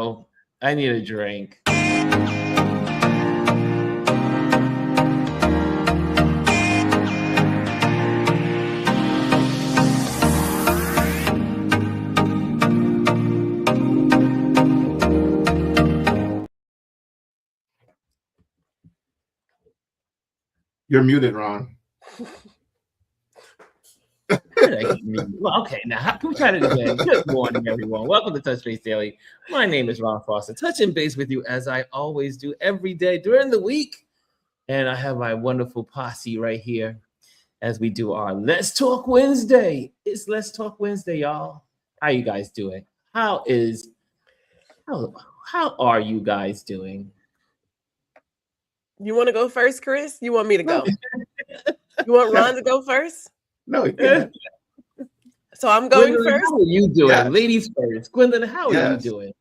Oh, I need a drink. You're muted, Ron. Well, okay, now can we try it again? Good morning, everyone. Welcome to Touch Base Daily. My name is Ron Foster, touching base with you as I always do every day during the week. And I have my wonderful posse right here as we do our Let's Talk Wednesday. It's Let's Talk Wednesday, y'all. How you guys doing? How are you guys doing? You want to go first, Chris? You want me to go? You want Ron to go first? No, yeah. So I'm going Gwendolyn, first. how are you doing? Yes. Ladies first. Gwendolyn, how are you Yes. doing?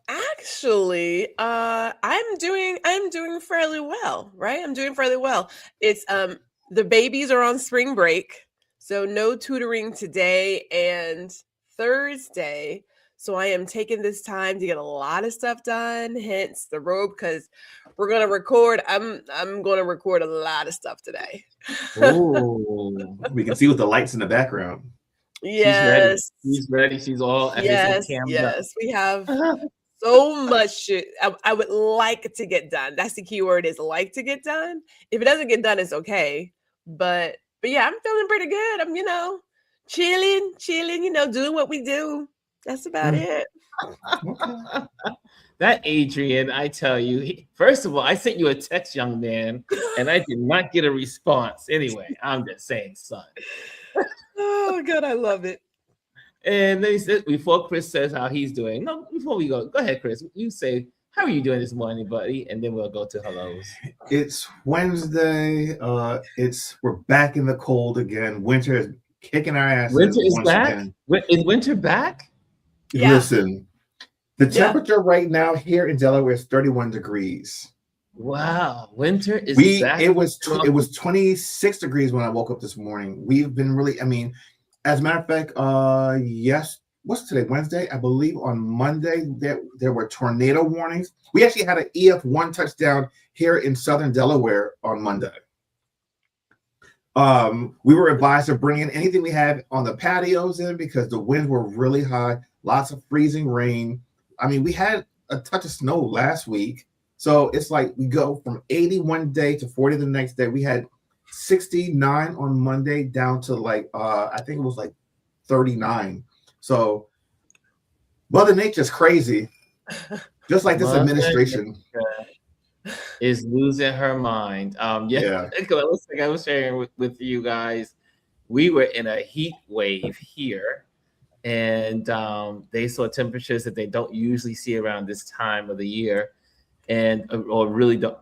Actually, I'm doing fairly well, right? I'm doing fairly well. It's the babies are on spring break, so no tutoring today and Thursday. So I am taking this time to get a lot of stuff done, hence the robe, because we're gonna record. I'm gonna record a lot of stuff today. Oh, We can see with the lights in the background. Yes. She's ready. She's all Yes, we have so much shit I would like to get done. That's the key word, is like to get done. If it doesn't get done, it's okay. But yeah, I'm feeling pretty good. I'm, chilling, doing what we do. That's about it. That Adrian, I tell you, first of all, I sent you a text, young man, and I did not get a response. Anyway, I'm just saying, son. Oh, God, I love it. And then he said, before Chris says how he's doing, no, before we go ahead, Chris. You say, how are you doing this morning, buddy? And then we'll go to hellos. It's Wednesday. We're back in the cold again. Winter is kicking our asses. Winter is once back? again. Is winter back? Yeah. Listen, the temperature right now here in Delaware is 31 degrees. Wow, winter is back. It was 26 degrees when I woke up this morning. We've been really, as a matter of fact, yes, what's today, Wednesday? I believe on Monday there were tornado warnings. We actually had an EF1 touchdown here in southern Delaware on Monday. We were advised to bring in anything we had on the patios in because the winds were really high, lots of freezing rain. We had a touch of snow last week. So it's like we go from 80 one day to 40 the next day. We had 69 on Monday down to I think it was 39. So Mother Nature's crazy, just like this administration is losing her mind. Yeah. Like I was sharing with you guys, we were in a heat wave here, and they saw temperatures that they don't usually see around this time of the year, or really don't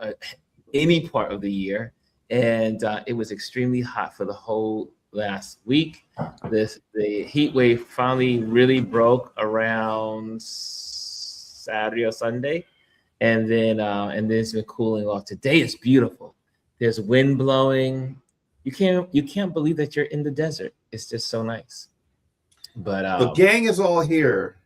any part of the year. And it was extremely hot for the whole last week. The heat wave finally really broke around Saturday or Sunday, and then it's been cooling off. Today is beautiful. There's wind blowing. You can't believe that you're in the desert. It's just so nice. But the gang is all here.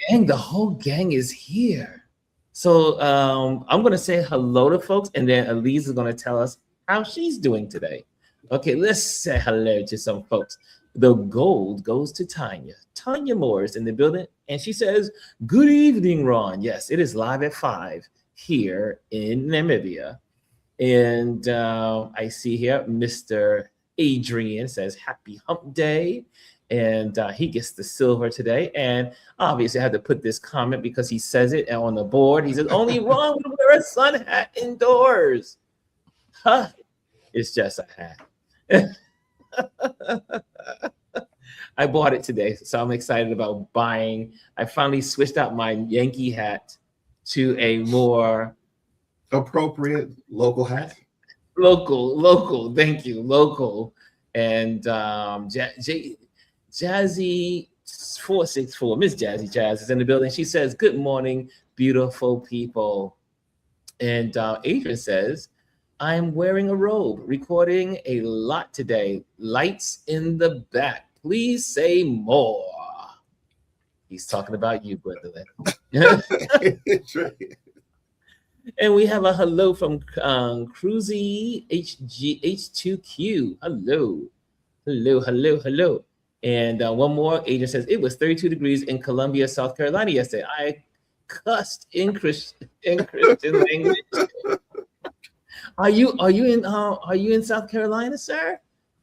The whole gang is here. So I'm gonna say hello to folks, and then Elise is gonna tell us how she's doing today. Okay, let's say hello to some folks. The gold goes to Tanya. Tanya Moore is in the building, and she says, "Good evening, Ron." Yes, it is live at 5 here in Namibia. And I see here Mr. Adrian says, "Happy Hump Day." And he gets the silver today. And obviously I had to put this comment because he says it on the board. He says, "Only Ron would wear a sun hat indoors." Huh? It's just a hat. I bought it today, so I'm excited about buying. I finally switched out my Yankee hat to a more appropriate local hat. Local. Thank you, local. And Jazzy 464, Miss Jazzy Jazz is in the building. She says, "Good morning, beautiful people." And Adrian says, "I'm wearing a robe, recording a lot today. Lights in the back. Please say more." He's talking about you, Gwendolyn. And we have a hello from Cruzy H2Q. Hello. And one more agent says it was 32 degrees in Columbia, South Carolina yesterday. I cussed in Christian language. Are you in South Carolina, sir?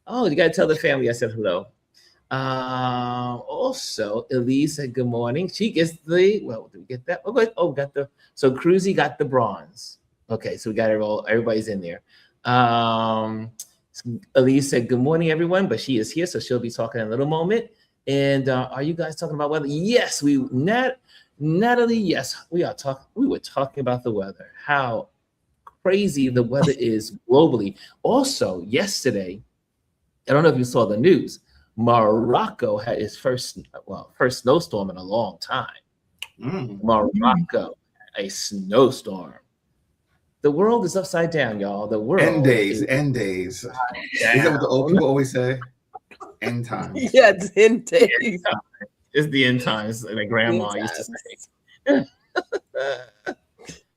Oh, you gotta tell the family I said hello. Also, Elise said good morning. She gets did we get that? So Cruzy got the bronze. Okay, so we got it all. Everybody's in there. Elise said good morning, everyone, but she is here, so she'll be talking in a little moment. And are you guys talking about weather? Yes, Natalie, yes, we are talking. We were talking about the weather. How crazy the weather is globally. Also, yesterday, I don't know if you saw the news. Morocco had its first snowstorm in a long time. Morocco, a snowstorm. The world is upside down, y'all. The world. End days. Is that what the old people always say? End times. Yeah, it's end days. It's the end times, like grandma used to say.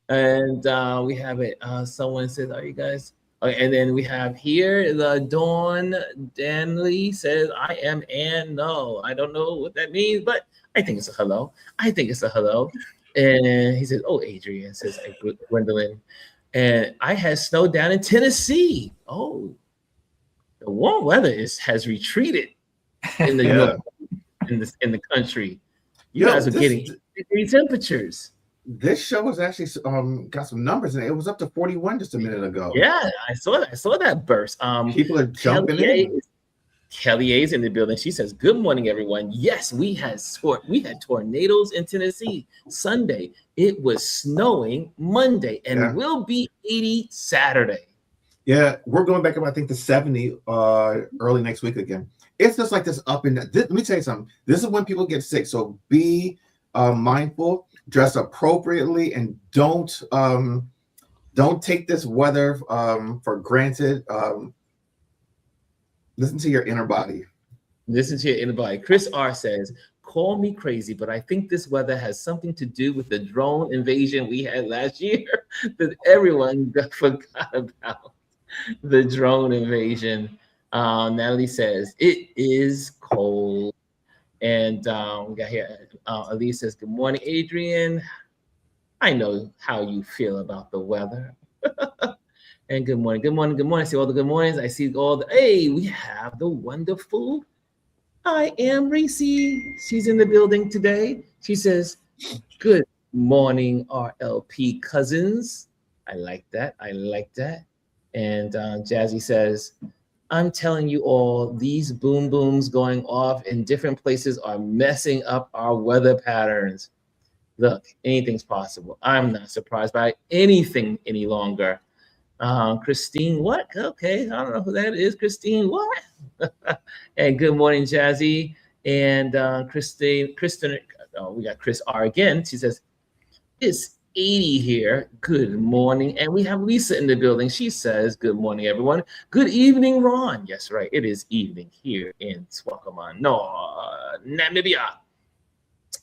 And we have it. Someone says, "Are you guys?" Okay, and then we have here the Dawn Danley says, "I am and no." I don't know what that means, but I think it's a hello. And he says, "Oh, Adrian," says Gwendolyn. And I had snow down in Tennessee. Oh, the warm weather has retreated in the in the country. You guys are getting degree temperatures. This show was actually got some numbers in it. It was up to 41 just a minute ago. Yeah, I saw that burst. People are jumping in. Kelly A's in the building. She says, "Good morning, everyone. Yes, we had tornadoes in Tennessee Sunday. It was snowing Monday and will be 80 Saturday." Yeah, we're going back up, I think, to 70 early next week again. It's just like this up and down. Let me tell you something. This is when people get sick. So be mindful, dress appropriately, and don't take this weather for granted. Listen to your inner body. Chris R says, "Call me crazy, but I think this weather has something to do with the drone invasion we had last year that everyone forgot about." The drone invasion. Natalie says, "It is cold." And we got here, Elise says, "Good morning, Adrian. I know how you feel about the weather." And good morning. I see all the good mornings. I see all the, hey, we have the wonderful I Am Reese. She's in the building today. She says, "Good morning, RLP cousins." I like that. And Jazzy says, "I'm telling you all, these boom booms going off in different places are messing up our weather patterns. Look, anything's possible. I'm not surprised by anything any longer." Christine, what? Okay, I don't know who that is. Christine, what? And good morning, Jazzy. And Kristen, we got Chris R again. She says, "It's 80 here. Good morning." And we have Lisa in the building. She says, "Good morning, everyone. Good evening, Ron." Yes, right. It is evening here in Swakopmund, Namibia.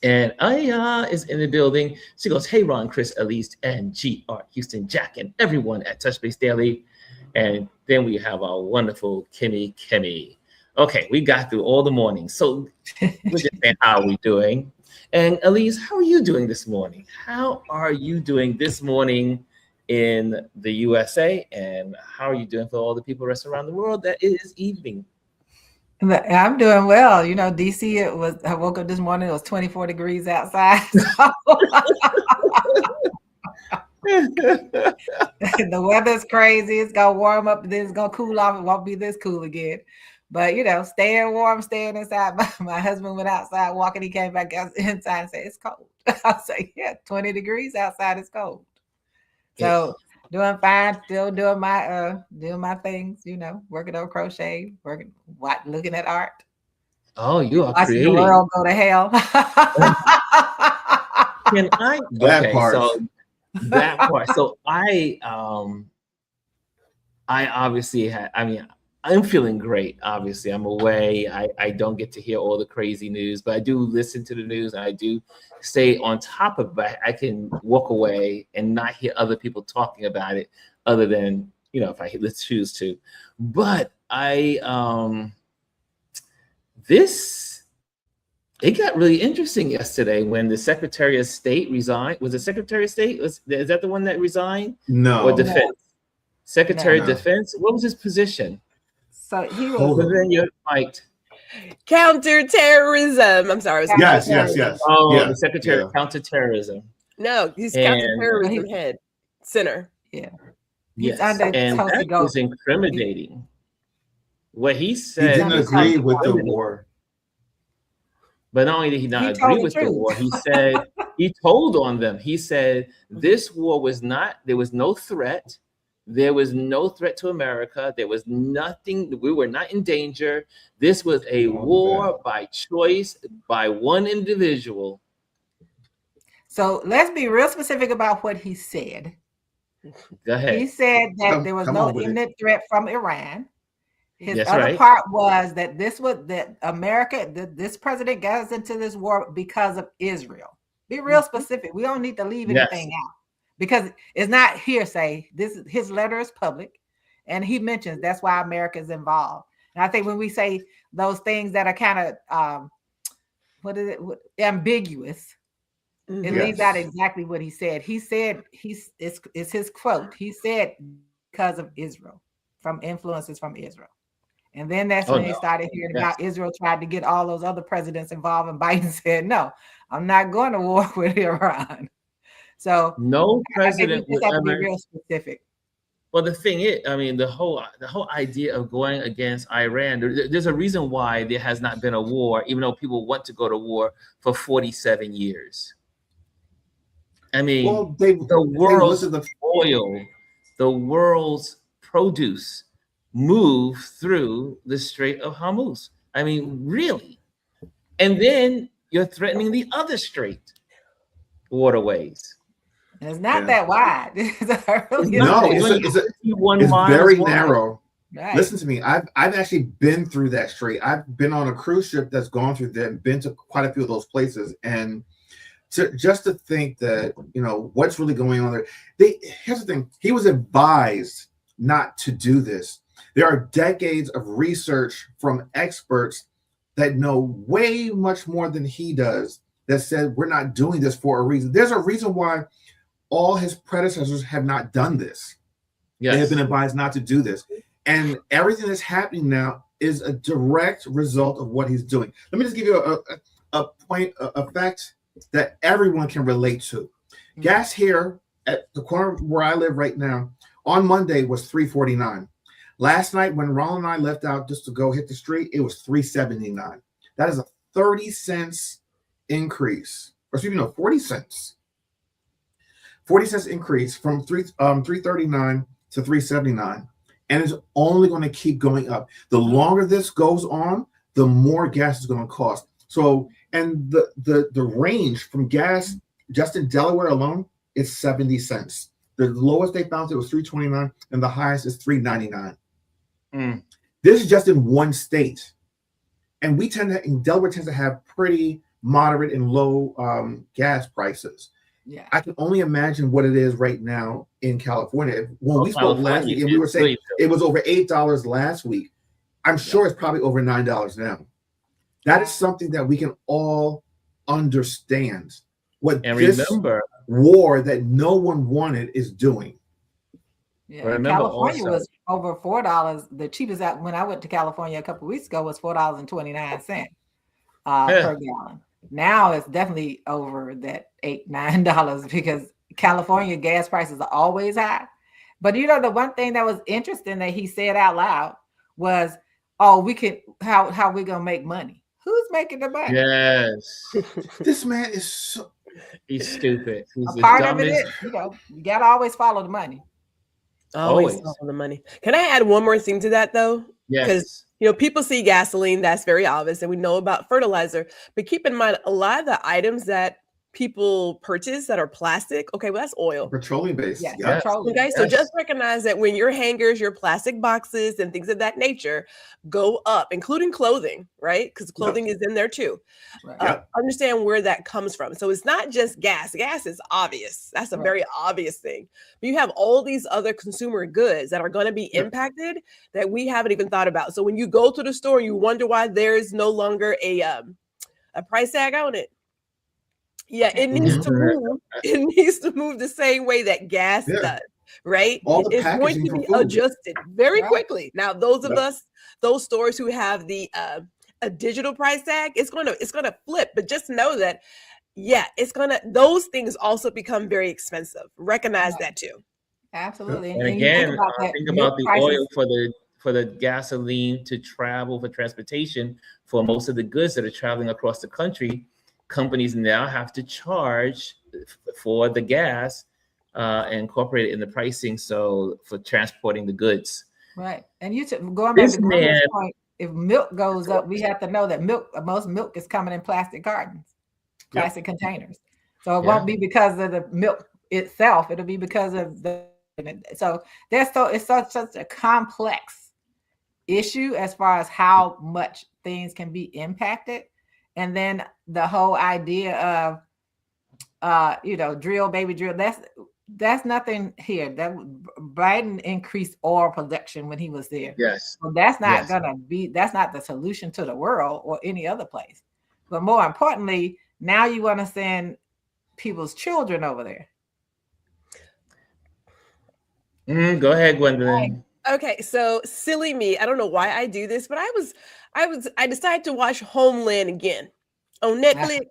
And Aya is in the building. She goes, "Hey, Ron, Chris, Elise, and GR Houston, Jack, and everyone at Touch Base Daily." And then we have our wonderful Kimmy. Okay, we got through all the morning. So we're just saying, how are we doing? And Elise, how are you doing this morning? How are you doing this morning in the USA? And how are you doing for all the people rest around the world that it is evening? I'm doing well. You know, DC, I woke up this morning, it was 24 degrees outside. The weather's crazy. It's going to warm up, then it's going to cool off. It won't be this cool again. But, you know, staying warm, staying inside. My husband went outside walking. He came back inside and said, "It's cold." I was like, yeah, 20 degrees outside is cold. So doing fine, still doing my things, you know, working on crochet, looking at art. Oh, you are watching creating. The world go to hell. Can I? That part. So that part. So I obviously had. I mean, I'm feeling great. Obviously, I'm away. I don't get to hear all the crazy news, but I do listen to the news and I do stay on top of it. I can walk away and not hear other people talking about it, other than, if I choose to. But it got really interesting yesterday when the Secretary of State resigned. Was the Secretary of State? Is that the one that resigned? No. Or Defense? Secretary of Defense? What was his position? So he was. Then you're like counterterrorism. I'm sorry. Yes. Oh, yeah, the Secretary of Counterterrorism. No, he's counterterrorism head center. Yeah. Yes, and that was incriminating. What he said, he didn't agree with the war. But not only did he not agree with the war, he said he told on them. He said this war there was no threat. There was no threat to America. There was nothing. We were not in danger. This was a war by choice by one individual. So let's be real specific about what he said. Go ahead. He said that there was no imminent threat from Iran. His other part was that this president got us into this war because of Israel. Be real specific. We don't need to leave anything out because it's not hearsay. His letter is public, and he mentions that's why America is involved. And I think when we say those things that are kind of ambiguous, it leaves out exactly what he said. He said it's his quote. He said because of Israel, from influences from Israel. And then that's when he started hearing about Israel tried to get all those other presidents involved, and Biden said, no, I'm not going to war with Iran. So no president would ever be real specific. Well, the thing is, I mean, the whole idea of going against Iran, there's a reason why there has not been a war, even though people want to go to war for 47 years. I mean, the world's oil, the world's produce move through the Strait of Hormuz. I mean, really? And then you're threatening the other strait waterways. It's not that wide. It's very narrow. Right. Listen to me. I've actually been through that strait. I've been on a cruise ship that's gone through there and been to quite a few of those places. And just to think that, what's really going on there. Here's the thing. He was advised not to do this. There are decades of research from experts that know way much more than he does that said we're not doing this for a reason. There's a reason why all his predecessors have not done this. They have been advised not to do this. And everything that's happening now is a direct result of what he's doing. Let me just give you a fact that everyone can relate to. Gas here at the corner where I live right now on Monday was $3.49. Last night, when Ron and I left out just to go hit the street, it was $3.79. That is a 30 cents increase. Or excuse me, 40 cents. 40 cents increase from $3.39 to $3.79. And it's only going to keep going up. The longer this goes on, the more gas is going to cost. So, and the range from gas just in Delaware alone is 70 cents. The lowest they found it was $3.29, and the highest is $3.99. This is just in one state, and Delaware tends to have pretty moderate and low gas prices. Yeah, I can only imagine what it is right now in California. When we spoke last week, and we were saying it was over $8 last week, I'm sure it's probably over $9 now. That is something that we can all understand. Remember, war that no one wanted is doing. Yeah, California was over $4. The cheapest when I went to California a couple of weeks ago was $4.29 per gallon. Now it's definitely over that $8-9 because California gas prices are always high. But the one thing that was interesting that he said out loud was, "Oh, we can how we gonna make money? Who's making the money?" Yes, this man is he's stupid. He's a part of it is, you gotta always follow the money. Always follow the money. Can I add one more thing to that though? Yes. Because people see gasoline, that's very obvious, and we know about fertilizer. But keep in mind, a lot of the items that people purchase that are plastic. Okay, well, that's oil. Petroleum based. Yes. Yeah. Petroleum. Okay, so just recognize that when your hangers, your plastic boxes, and things of that nature go up, including clothing, right? Because clothing is in there too. Right. Understand where that comes from. So it's not just gas. Gas is obvious. That's a very obvious thing. But you have all these other consumer goods that are going to be impacted that we haven't even thought about. So when you go to the store, you wonder why there's no longer a price tag on it. Yeah, it needs to move. It needs to move the same way that gas does, right? It's going to be adjusted very quickly. Now, those of us, those stores who have the a digital price tag, it's gonna flip. But just know that, those things also become very expensive. Recognize that too. Absolutely. And again, think about the oil for the gasoline to travel for transportation for most of the goods that are traveling across the country. Companies now have to charge for the gas and incorporate it in the pricing. So for transporting the goods. Right. And going back to Gwen's point, if milk goes up, we have to know that most milk is coming in plastic cartons, plastic containers. So it won't be because of the milk itself. It'll be because of it's such a complex issue as far as how much things can be impacted. And then the whole idea of, drill, baby drill, that's nothing here. That Biden increased oil production when he was there. Yes. So that's not that's not the solution to the world or any other place. But more importantly, now you want to send people's children over there. Go ahead, Gwendolyn. Okay, so silly me. I don't know why I do this, but I decided to watch Homeland again on Netflix.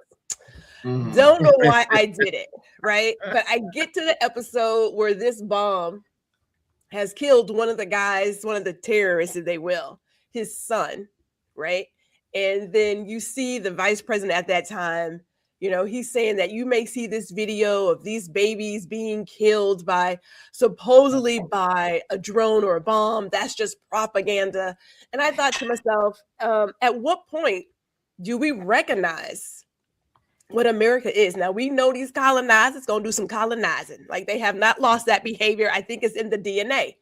Don't know why I did it, right? But I get to the episode where this bomb has killed one of the guys, one of the terrorists, if they will, his son, right? And then you see the vice president at that time, he's saying that you may see this video of these babies being killed supposedly by a drone or a bomb. That's just propaganda. And I thought to myself, at what point do we recognize what America is? Now, we know these colonizers going to do some colonizing. Like, they have not lost that behavior. I think it's in the DNA.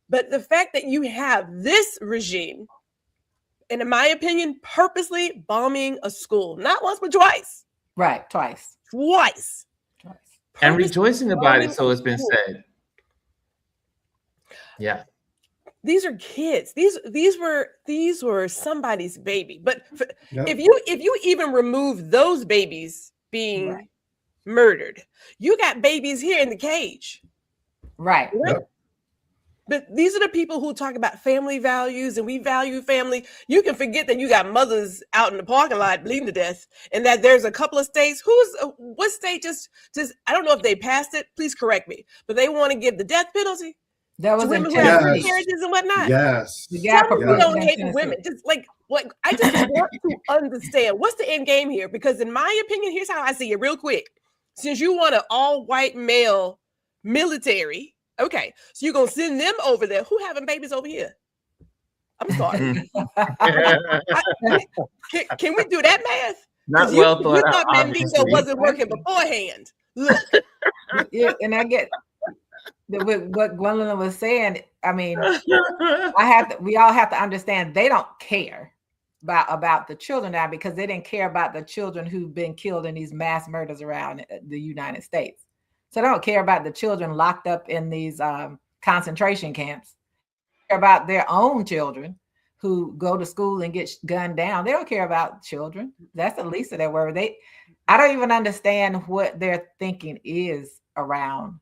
But the fact that you have this regime, and in my opinion, purposely bombing a school, not once, but twice. Right, twice. And rejoicing about it, so it's been said. Yeah. These are kids. These were somebody's baby. But if you even remove those babies being murdered, you got babies here in the cage. Right. But these are the people who talk about family values, and we value family. You can forget that you got mothers out in the parking lot bleeding to death, and that there's a couple of states. What state just I don't know if they passed it. Please correct me. But they want to give the death penalty to women who have miscarriages and whatnot. Yes. We don't hate women. Just like I just want to understand what's the end game here. Because in my opinion, here's how I see it real quick. Since you want an all-white male military. Okay, so you're gonna send them over there. Who having babies over here? I'm sorry. Can we do that math? Not well thought out. You thought Mandingo wasn't working beforehand. Look. And I get what Gwendolyn was saying. I mean, we all have to understand they don't care about the children now, because they didn't care about the children who've been killed in these mass murders around the United States. So they don't care about the children locked up in these concentration camps. They care about their own children who go to school and get gunned down. They don't care about children. That's the least of their worry. I don't even understand what their thinking is around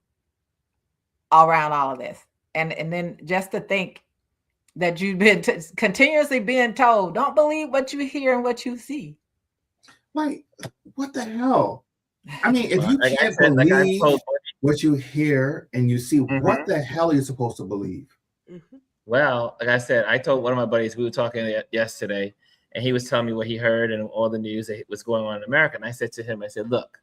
all of this. And then just to think that you've been continuously being told, don't believe what you hear and what you see. Like, what the hell? I mean, if you can't believe what you hear and you see, what the hell are you supposed to believe? Well, like I said, I told one of my buddies, we were talking yesterday, and he was telling me what he heard and all the news that was going on in America. And I said to him, look,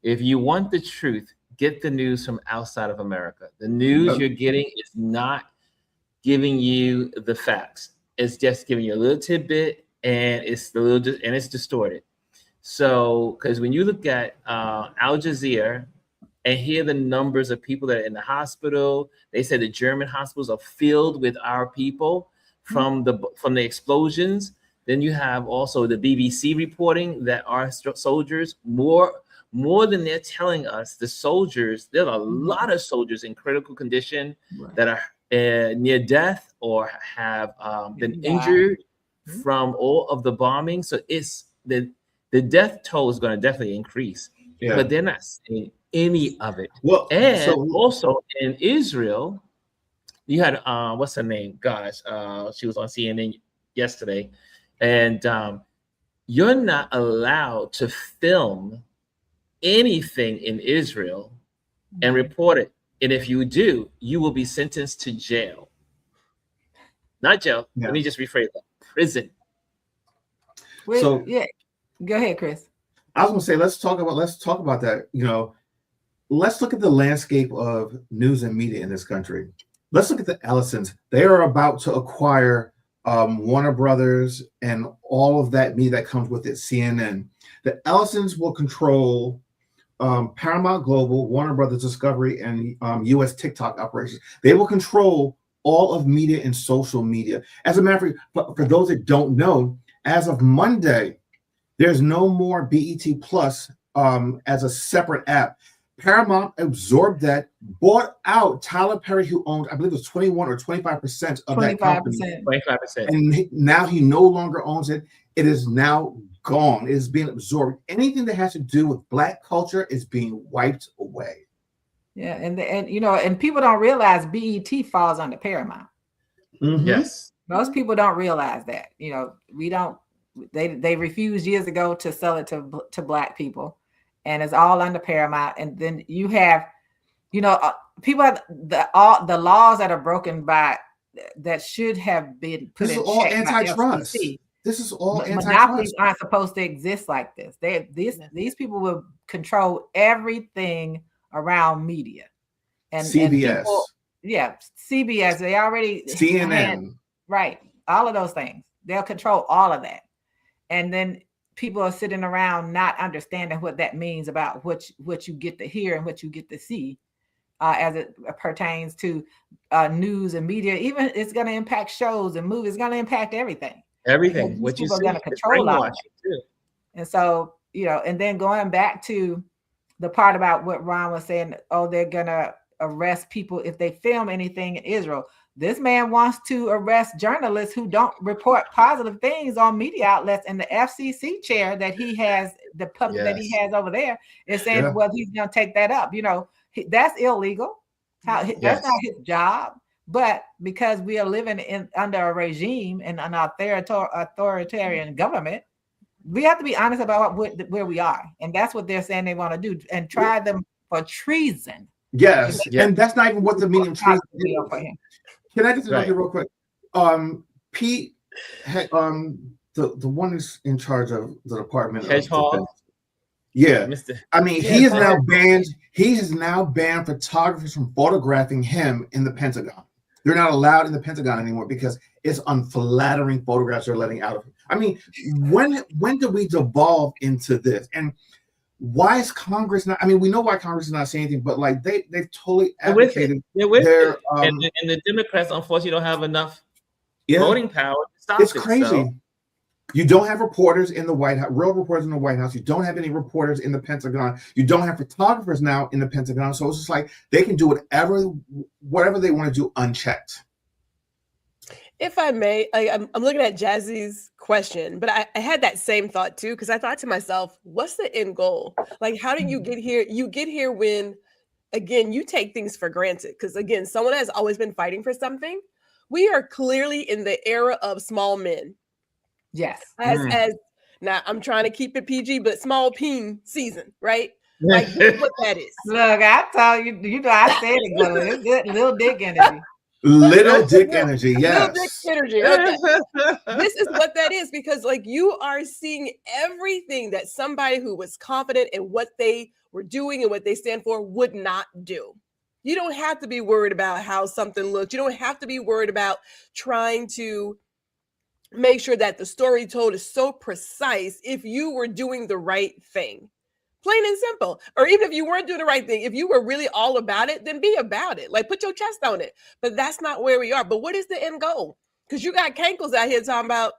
if you want the truth, get the news from outside of America. The news you're getting is not giving you the facts. It's just giving you a little tidbit, and it's distorted. So, because when you look at Al Jazeera and hear the numbers of people that are in the hospital, they said the German hospitals are filled with our people from the explosions. Then you have also the BBC reporting that our soldiers more than they're telling us, the soldiers, there are a lot of soldiers in critical condition that are near death or have been injured from all of the bombing. So it's the death toll is going to definitely increase, but they're not saying any of it. Well, and also in Israel, you had what's her name? Gosh, she was on CNN yesterday, and you're not allowed to film anything in Israel and report it. And if you do, you will be sentenced to jail. Not jail. Let me just rephrase that. Prison. So go ahead, Chris. I was going to say, let's talk about that. You know, let's look at the landscape of news and media in this country. Let's look at the Ellisons. They are about to acquire Warner Brothers and all of that media that comes with it, CNN. The Ellisons will control Paramount Global, Warner Brothers Discovery, and U.S. TikTok operations. They will control all of media and social media. As a matter of fact, for those that don't know, as of Monday, there's no more BET Plus as a separate app. Paramount absorbed that, bought out Tyler Perry, who owned, I believe it was 21 or 25% of that company. 25%. And now he no longer owns it. It is now gone. It is being absorbed. Anything that has to do with Black culture is being wiped away. Yeah, and you know, and people don't realize BET falls under Paramount. Mm-hmm. Yes. Most people don't realize that. You know, we don't. They refused years ago to sell it to Black people, and it's all under Paramount. And then you have, you know, people have the laws that are broken by that should have been put in check. This is all antitrust. This is all antitrust. Monopolies aren't supposed to exist like this. These people will control everything around media. And CBS. CBS. They already CNN. Right. All of those things. They'll control all of that. And then people are sitting around not understanding what that means about what you get to hear and what you get to see as it pertains to news and media. Even it's going to impact shows and movies. It's going to impact everything. Everything. What you see, are going to control all of it. And so, you know, and then going back to the part about what Ron was saying, they're going to arrest people if they film anything in Israel. This man wants to arrest journalists who don't report positive things on media outlets, and the FCC chair that he has, the puppet that he has over there, is saying, well, he's going to take that up. You know, that's illegal. That's not his job. But because we are living under a regime and an authoritarian government, we have to be honest about where we are. And that's what they're saying they want to do, and try them for treason. Yes. And that's not even what the meaning of treason is. Can I just interrupt you real quick? Pete, the one who's in charge of the Department of Defense. Yeah. I mean, he is now banned. He has now banned photographers from photographing him in the Pentagon. They're not allowed in the Pentagon anymore because it's unflattering photographs they're letting out of him. I mean, when did we devolve into this? And why is Congress not? I mean, we know why Congress is not saying anything, but like they've totally advocated. They're with it. And the Democrats, unfortunately, don't have enough voting power to stop it. It's crazy. So. You don't have reporters in the White House, real reporters in the White House. You don't have any reporters in the Pentagon. You don't have photographers now in the Pentagon. So it's just like they can do whatever they want to do unchecked. If I may, I'm looking at Jazzy's question, but I had that same thought too, because I thought to myself, what's the end goal? Like, how do you get here? You get here when, again, you take things for granted. Because again, someone has always been fighting for something. We are clearly in the era of small men. Yes. As now I'm trying to keep it PG, but small peen season, right? Like that's what that is. Look, I tell you, you know, I said it good. It's good, little dick energy. Little dick energy, yes. Little dick energy. Okay. This is what that is, because like you are seeing everything that somebody who was confident in what they were doing and what they stand for would not do. You don't have to be worried about how something looks. You don't have to be worried about trying to make sure that the story told is so precise if you were doing the right thing. Plain and simple. Or even if you weren't doing the right thing, if you were really all about it, then be about it. Like, put your chest on it. But that's not where we are. But what is the end goal? Because you got cankles out here talking about,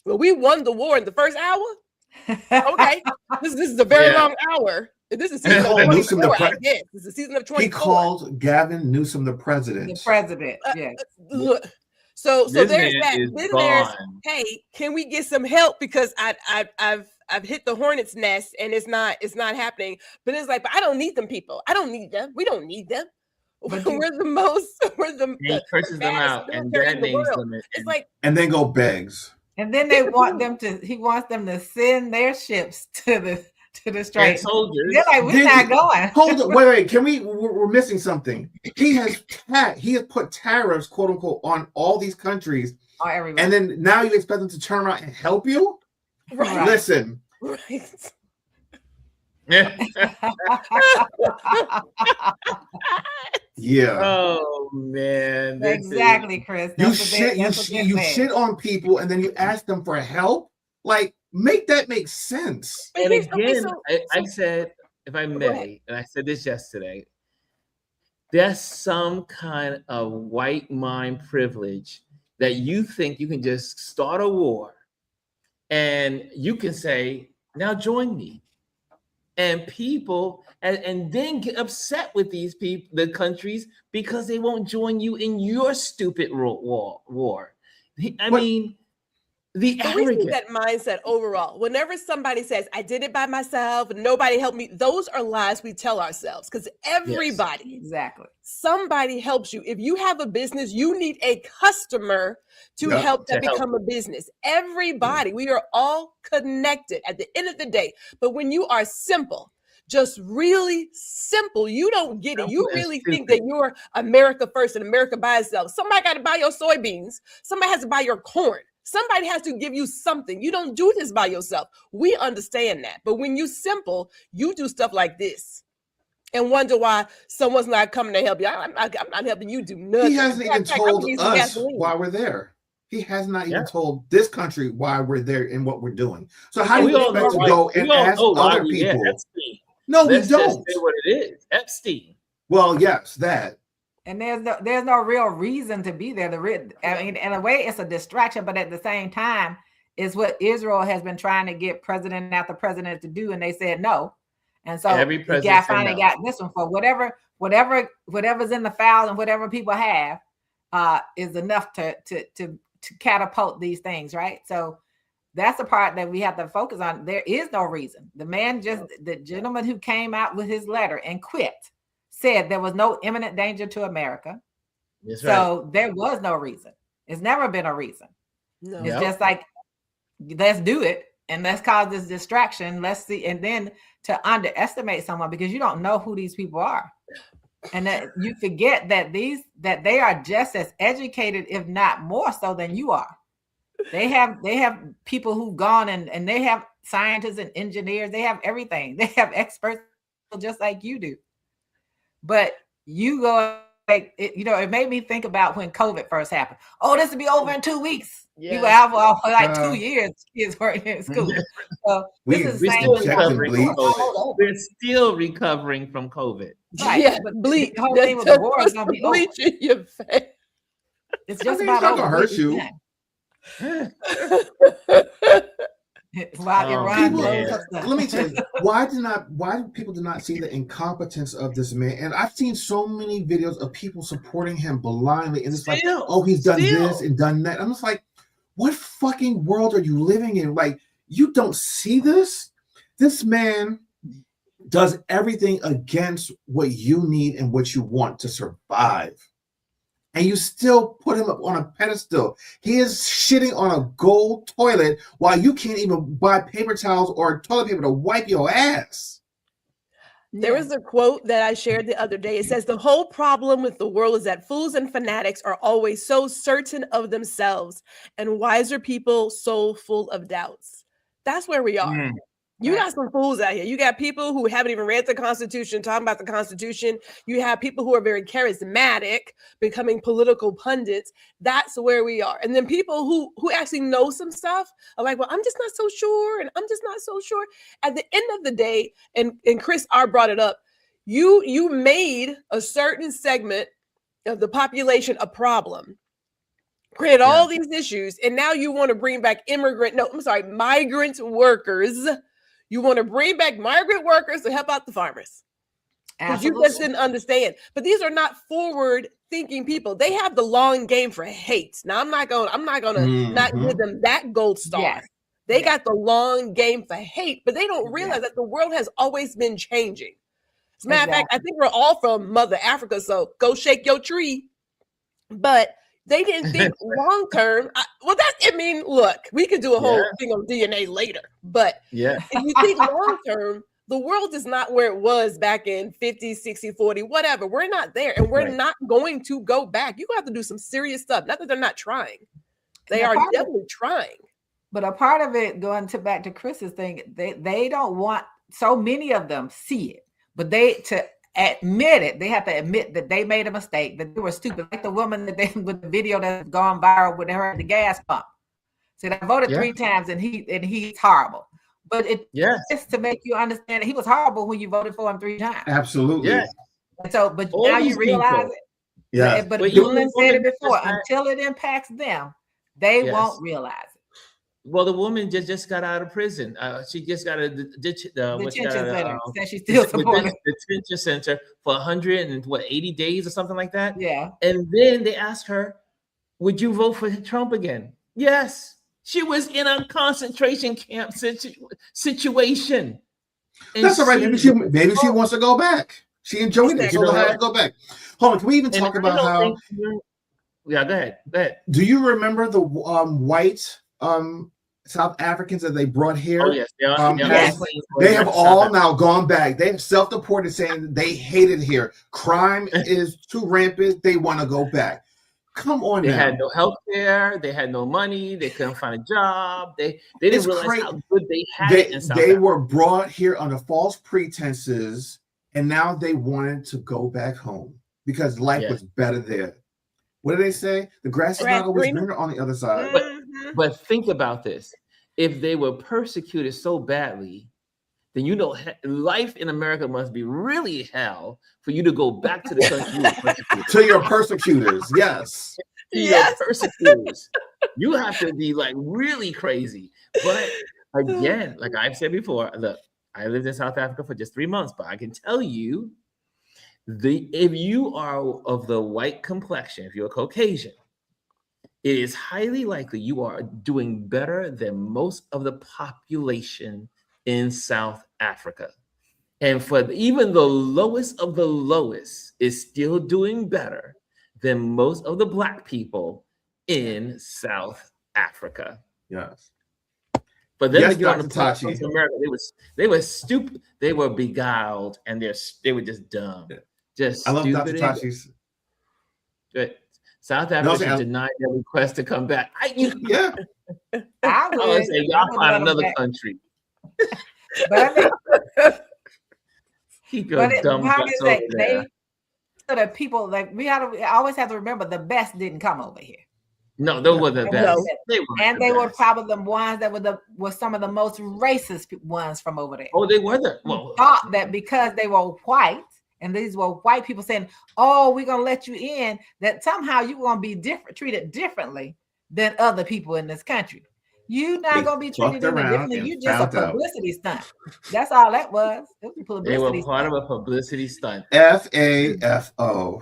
well, we won the war in the first hour. Okay, this is a very long hour. This is season of 24, I guess. This is a season of 24. He called Gavin Newsom the president. The president, yes. Look, so there's that. Then there's, hey, can we get some help? Because I've hit the hornet's nest and it's not happening. But it's like, but I don't need them people. I don't need them. We don't need them. We're the curses them out and then names them. It's like, and then go begs. And then he wants them to send their ships to the Straits. They're like, we're not going. Hold on, wait. We're missing something. He has put tariffs, quote unquote, on all these countries. Oh, everybody. And then now you expect them to turn around and help you? Right. Listen. Right. Yeah. Oh man. Exactly, Chris. You shit on people and then you ask them for help. Like, make that make sense. And again, I said, if I may, and I said this yesterday, there's some kind of white mind privilege that you think you can just start a war and you can say, now join me. And people, and then get upset with these people, the countries, because they won't join you in your stupid war. I mean, the arrogance. We see that mindset overall. Whenever somebody says, I did it by myself, nobody helped me, those are lies we tell ourselves, because everybody, exactly, somebody helps you. If you have a business, you need a customer to help that become a business. Everybody, we are all connected at the end of the day. But when you are simple, just really simple, you don't get it. You really think that you're America first and America by itself. Somebody got to buy your soybeans. Somebody has to buy your corn. Somebody has to give you something. You don't do this by yourself. We understand that. But when you simple, you do stuff like this and wonder why someone's not coming to help you. I'm not helping you do nothing. He hasn't even told us why we're there. He has not even told this country why we're there and what we're doing. So how do you expect to go and ask other people? No, we don't. Just say what it is. Epstein. Well, yes, that. And there's no real reason to be there. I mean, in a way, it's a distraction, but at the same time, it's what Israel has been trying to get president after president to do, and they said no. And so the guy finally got this one for whatever's in the file and whatever people have is enough to catapult these things, right? So that's the part that we have to focus on. There is no reason. The gentleman who came out with his letter and quit said there was no imminent danger to America. That's so there was no reason. It's never been a reason. No. It's just like, let's do it and let's cause this distraction. Let's see. And then to underestimate someone because you don't know who these people are. And that you forget that they are just as educated, if not more so than you are. They have people who've gone and they have scientists and engineers. They have everything. They have experts just like you do. But you go like it made me think about when COVID first happened. Oh, this will be over in 2 weeks. Yeah. You were out for like 2 years. Kids weren't in school. So we're still recovering from COVID. Right. Yeah, but bleach. The whole thing with the war is gonna be bleach in your face. It's just about over. Gonna hurt you. Let me tell you, why do people not see the incompetence of this man? And I've seen so many videos of people supporting him blindly, and it's like, oh, he's done this and done that. I'm just like, what fucking world are you living in? Like, you don't see this? This man does everything against what you need and what you want to survive. And you still put him up on a pedestal. He is shitting on a gold toilet while you can't even buy paper towels or toilet paper to wipe your ass. There was a quote that I shared the other day. It says, the whole problem with the world is that fools and fanatics are always so certain of themselves and wiser people so full of doubts. That's where we are. You got some fools out here. You got people who haven't even read the Constitution, talking about the Constitution. You have people who are very charismatic, becoming political pundits. That's where we are. And then people who actually know some stuff are like, well, I'm just not so sure. And I'm just not so sure. At the end of the day, and Chris R brought it up, you made a certain segment of the population a problem. Created all these issues. And now you want to bring back migrant workers. You want to bring back migrant workers to help out the farmers. Because you just didn't understand. But these are not forward-thinking people. They have the long game for hate. Now I'm not gonna not give them that gold star. Yes. They got the long game for hate, but they don't realize that the world has always been changing. As a matter of fact, I think we're all from Mother Africa, so go shake your tree. But they didn't think long term. Look, we could do a whole thing on DNA later. But if you think long term, the world is not where it was back in 50, 60, 40, whatever. We're not there. And we're not going to go back. You're going to have to do some serious stuff. Not that they're not trying. They are definitely trying. But a part of it, back to Chris's thing, they don't want, so many of them see it. But to admit it, they have to admit that they made a mistake, that they were stupid. Like the woman with the video that's gone viral with her at the gas pump. Said, I voted 3 times and he's horrible. But it's to make you understand that he was horrible when you voted for him 3 times. Absolutely. Yeah. And so, but now you realize it. Yeah. But Dylan said it before, until it impacts them, they won't realize it. Well, the woman just got out of prison. She just got a detention center. She's still supporting detention center for 180 days or something like that. Yeah. And then they asked her, "Would you vote for Trump again?" Yes. She was in a concentration camp situation. And that's all right. Maybe she wants to go back. She enjoyed it. She doesn't have to go back. Hold on. Can we even talk about how? Yeah, go ahead. Do you remember the white South Africans that they brought here? Oh, yes. They have all now gone back. They have self-reported saying they hate it here. Crime is too rampant. They want to go back. Come on, they had no health care. They had no money. They couldn't find a job. They didn't realize how good they had it in South Africa. They were brought here under false pretenses, and now they wanted to go back home because life was better there. What do they say? The grass is not always greener on the other side. But think about this. If they were persecuted so badly, then life in America must be really hell for you to go back to the country to your persecutors. Yes. Your persecutors. You have to be like really crazy. But again, like I've said before, look, I lived in South Africa for just 3 months, but I can tell you, if you are of the white complexion, if you're a Caucasian, it is highly likely you are doing better than most of the population in South Africa. And for even the lowest of the lowest is still doing better than most of the Black people in South Africa. Yes. But then America, they were stupid, they were beguiled, and they were just dumb. Just I love Dr. Tachi's. Good. South Africa denied their request to come back. I would say y'all find another country. But he goes dumb they so that people like I always have to remember the best didn't come over here. No, those were the best. They were probably the ones that were some of the most racist ones from over there. Oh, they were thought that because they were white. And these were white people saying, "Oh, we're gonna let you in." That somehow you're gonna be treated differently than other people in this country. You're not gonna be treated differently. You just a publicity stunt. That's all that was. It was a publicity. They were part of a publicity stunt. FAFO.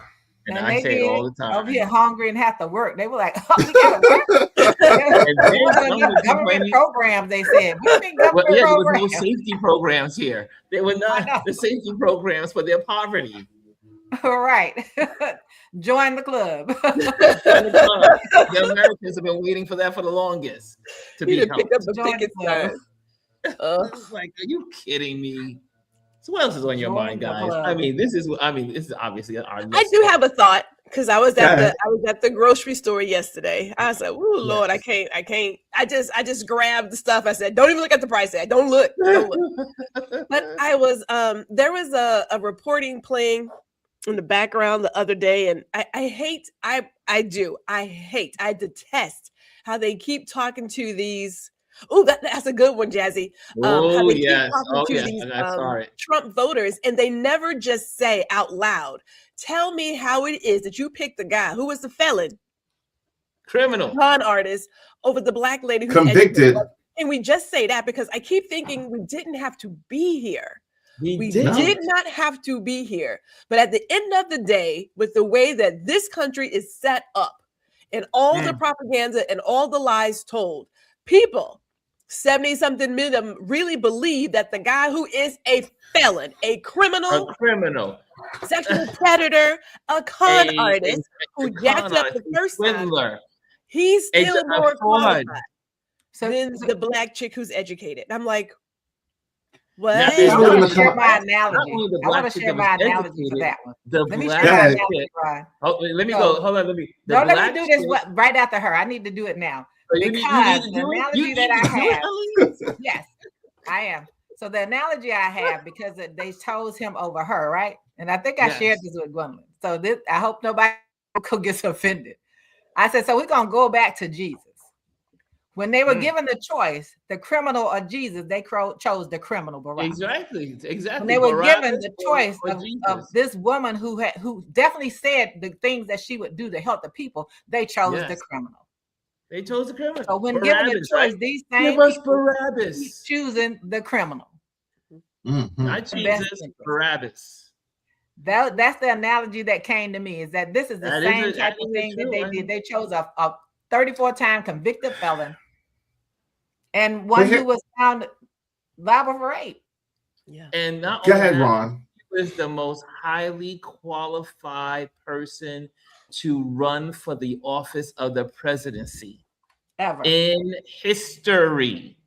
And I say it all the time. Over here, hungry and have to work. They were like, "Oh, we gotta work." Government programs. They said, there was no safety programs here. They were not the safety programs for their poverty. All right, join the club. The Americans have been waiting for that for the longest to be helped. Pick up the picket sign. Like, are you kidding me? So what else is on your mind, guys? I mean, this is obviously our. I do have a thought. because I was at the grocery store yesterday. I was like, "Oh Lord, I can't." I just grabbed the stuff. I said, "Don't even look at the price tag. Don't look." But I was there was a reporting playing in the background the other day, and I detest how they keep talking to these. Oh, that's a good one, Jazzy. How they keep talking to these Trump voters, and they never just say out loud, "Tell me how it is that you picked the guy who was the felon, criminal, con artist over the black lady who's convicted." And we just say that because I keep thinking we didn't have to be here. We did not have to be here. But at the end of the day, with the way that this country is set up and all the propaganda and all the lies told, people, 70-something million, really believe that the guy who is a felon, a criminal, sexual predator, a con artist who jacked up the first time, he's still more qualified than the black chick who's educated. I'm like, what? I want to share my analogy. I want to share my analogy for that one. Let me share my analogy, Ron. Let me go. Hold on. Let me do this right after her. I need to do it now. Because the analogy that I have, yes, I am. So the analogy I have, because they chose him over her, right? And I think I shared this with Gwendolyn. So I hope nobody gets offended. I said, so we're going to go back to Jesus. When they were given the choice, the criminal or Jesus, they chose the criminal, Barabbas. Exactly. When they were given the choice of this woman who definitely said the things that she would do to help the people, they chose the criminal. They chose the criminal. So when given the choice, these things, give us Barabbas. Choosing the criminal. Not Jesus, Barabbas. That's the analogy that came to me, is that this is the same type of thing that they did. They chose a 34-time convicted felon and one who was found liable for rape. Yeah. And not go ahead, Ron. He was the most highly qualified person to run for the office of the presidency ever in history.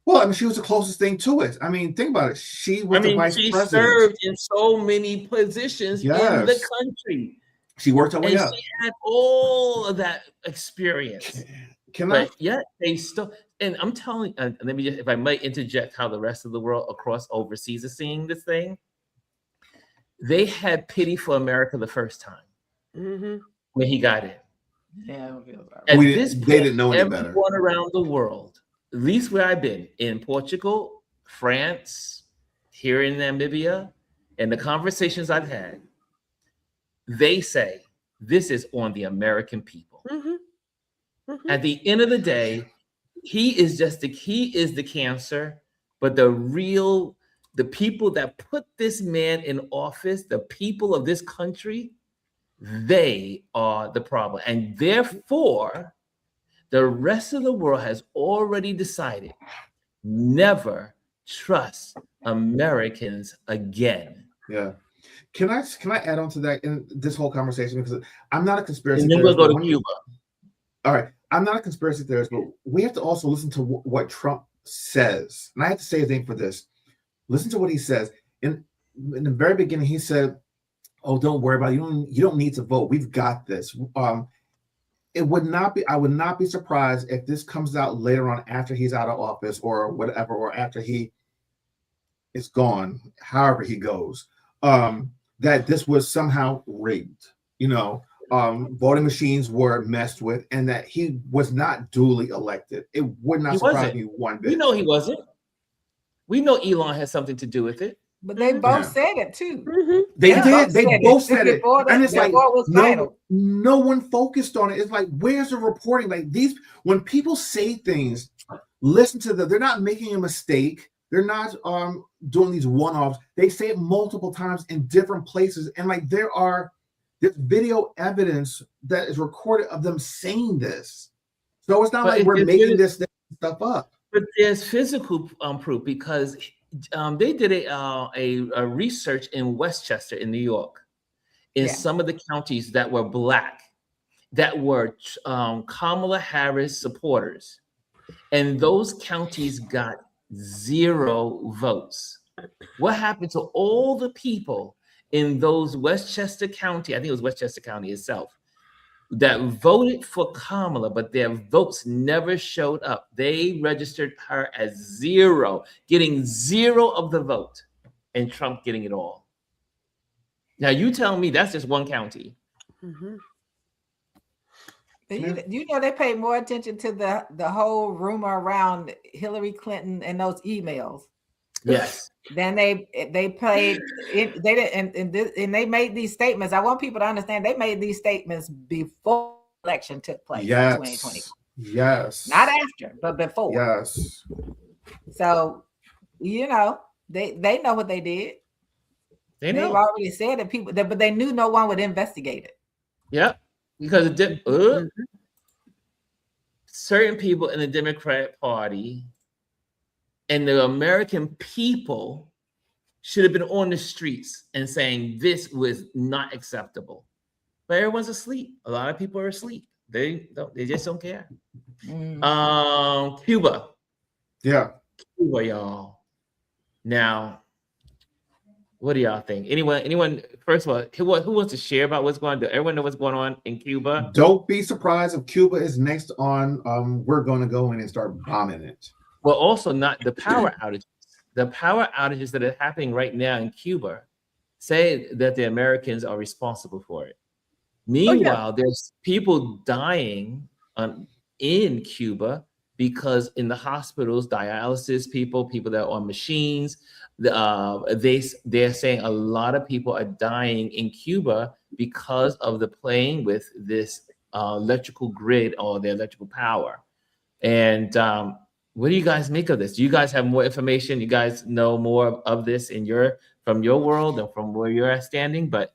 Well, I mean, she was the closest thing to it. I mean, think about it. She was the vice president. She served in so many positions in the country. She worked her way up. She had all of that experience. Yet they still, and I'm telling, let me just, if I might interject, how the rest of the world across overseas is seeing this thing. They had pity for America the first time when he got in. Yeah, they didn't know any better. Everyone around the world, at least where I've been, in Portugal, France, here in Namibia, and the conversations I've had, they say this is on the American people. At the end of the day, he is the cancer, but the people that put this man in office, the people of this country, they are the problem. And therefore, the rest of the world has already decided never trust Americans again. Yeah. Can I add on to that in this whole conversation? Because I'm not a conspiracy theorist. And then we'll go to Cuba. All right. I'm not a conspiracy theorist, but we have to also listen to what Trump says. And I have to say his name for this. Listen to what he says. In the very beginning, he said, "Oh, don't worry about it. You don't need to vote. We've got this." I would not be surprised if this comes out later on after he's out of office or whatever, or after he is gone, however he goes. That this was somehow rigged, voting machines were messed with, and that he was not duly elected. It would not surprise me one bit. We know he wasn't. We know Elon has something to do with it. But they both said it too. They did. They both said it. And it's like no one focused on it. It's like, where's the reporting? Like when people say things, listen to them. They're not making a mistake. They're not doing these one-offs. They say it multiple times in different places. And like there's video evidence that is recorded of them saying this. So it's not like we're making this stuff up. But there's physical proof, because they did a research in Westchester in New York, in some of the counties that were Black, that were Kamala Harris supporters. And those counties got 0 votes. What happened to all the people in those Westchester County, I think it was Westchester County itself, that voted for Kamala, but their votes never showed up. They registered her as 0, getting 0 of the vote, and Trump getting it all. Now you tell me that's just one county. Mm-hmm. You know, they paid more attention to the whole rumor around Hillary Clinton and those emails. Yes. Then they played it, they did, and they made these statements. I want people to understand they made these statements before the election took place in 2020. Yes. Not after, but before. Yes. So, you know, they know what they did. They've already said that people, but they knew no one would investigate it. Yep. Because certain people in the Democratic Party and the American people should have been on the streets and saying this was not acceptable. But everyone's asleep. A lot of people are asleep. They just don't care. Cuba. Yeah. Cuba, y'all. Now, what do y'all think? Anyone, first of all, who wants to share about what's going on? Does everyone know what's going on in Cuba? Don't be surprised if Cuba is next on. We're going to go in and start bombing it. Well, also not the power outages. The power outages that are happening right now in Cuba say that the Americans are responsible for it. Meanwhile, there's people dying in Cuba because in the hospitals, dialysis people that are on machines, they're saying a lot of people are dying in Cuba because of the playing with this electrical grid or the electrical power. And what do you guys make of this? Do you guys have more information? You guys know more of this from your world and from where you're standing? But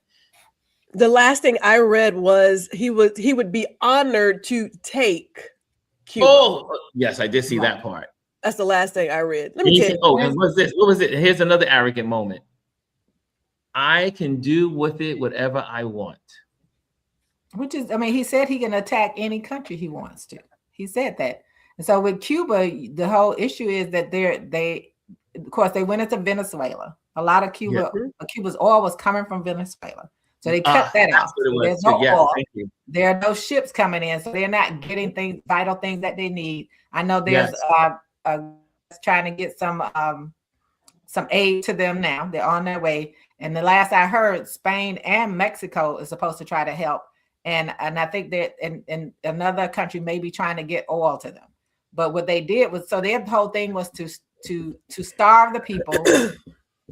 the last thing I read was he would be honored to take Cuba. Oh, yes, I did see that part. That's the last thing I read. Let me tell you. Oh, and what's this? What was it? Here's another arrogant moment. I can do with it whatever I want. Which is, I mean, he said he can attack any country he wants to. He said that. And so with Cuba, the whole issue is that of course, they went into Venezuela. A lot of Cuba's oil was coming from Venezuela. So they cut that off. So there's no oil. There are no ships coming in. So they're not getting vital things that they need. I know there's trying to get some aid to them now. They're on their way. And the last I heard, Spain and Mexico is supposed to try to help. And I think that in another country may be trying to get oil to them. But what they did was, so their whole thing was to starve the people,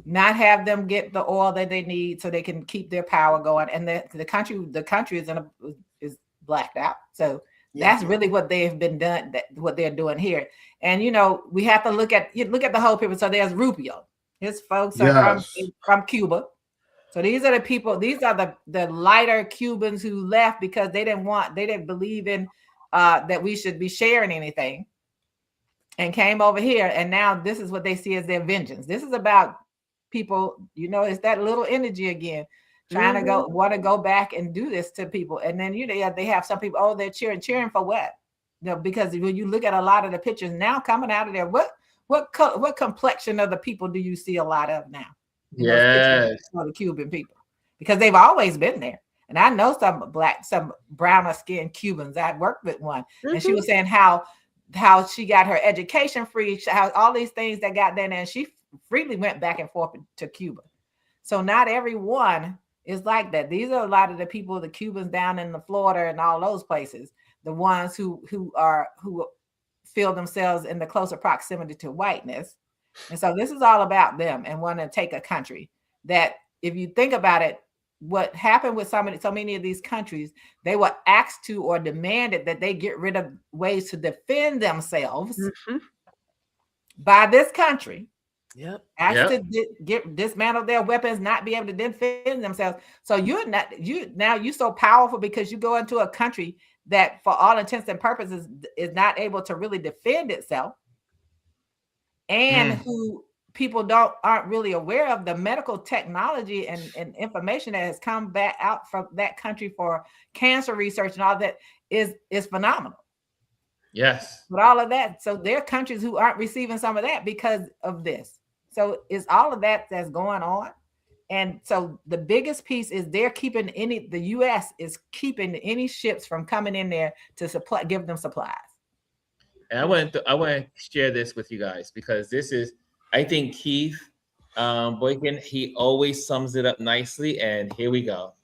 not have them get the oil that they need so they can keep their power going. And the country is blacked out. So that's really what they've been done, what they're doing here. And you know, we have to look at the whole people. So there's Rubio. His folks are from Cuba. So these are the people, these are the lighter Cubans who left because they didn't believe in that we should be sharing anything, and came over here. And now this is what they see as their vengeance. This is about people, you know, it's that little energy again, trying to want to go back and do this to people. And then they have some people, they're cheering for what? You know, because when you look at a lot of the pictures now coming out of there, what complexion of the people do you see a lot of now? Yes, for the Cuban people, because they've always been there. And I know some browner skinned Cubans. I worked with one, and she was saying how she got her education free, how all these things that got there, and she freely went back and forth to Cuba. So not everyone is like that. These are a lot of the people, the Cubans down in the Florida and all those places, the ones who feel themselves in the closer proximity to whiteness. And so this is all about them and want to take a country that, if you think about it, what happened with so many of these countries, they were asked to or demanded that they get rid of ways to defend themselves by this country. Asked to dismantle their weapons, not be able to defend themselves. So you're so powerful because you go into a country that, for all intents and purposes, is not able to really defend itself. And who people aren't really aware of the medical technology and information that has come back out from that country for cancer research and all that is phenomenal. Yes. But all of that, so there are countries who aren't receiving some of that because of this. So it's all of that that's going on. And so the biggest piece is they're keeping the U.S. is keeping any ships from coming in there to give them supplies. And I want to share this with you guys because this is, I think Keith Boykin, he always sums it up nicely. And here we go.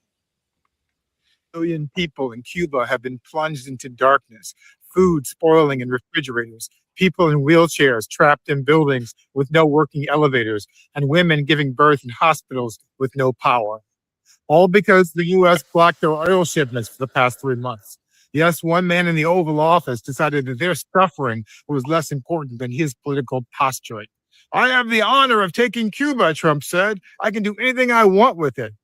Million people in Cuba have been plunged into darkness, food spoiling in refrigerators, people in wheelchairs trapped in buildings with no working elevators, and women giving birth in hospitals with no power. All because the U.S. blocked their oil shipments for the past 3 months. Yes, one man in the Oval Office decided that their suffering was less important than his political posturing. I have the honor of taking Cuba, Trump said. I can do anything I want with it.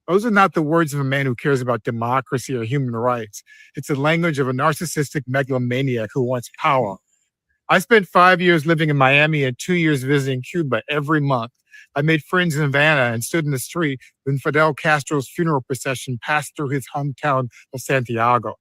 Those are not the words of a man who cares about democracy or human rights. It's the language of a narcissistic megalomaniac who wants power. I spent 5 years living in Miami and 2 years visiting Cuba every month. I made friends in Havana and stood in the street when Fidel Castro's funeral procession passed through his hometown of Santiago.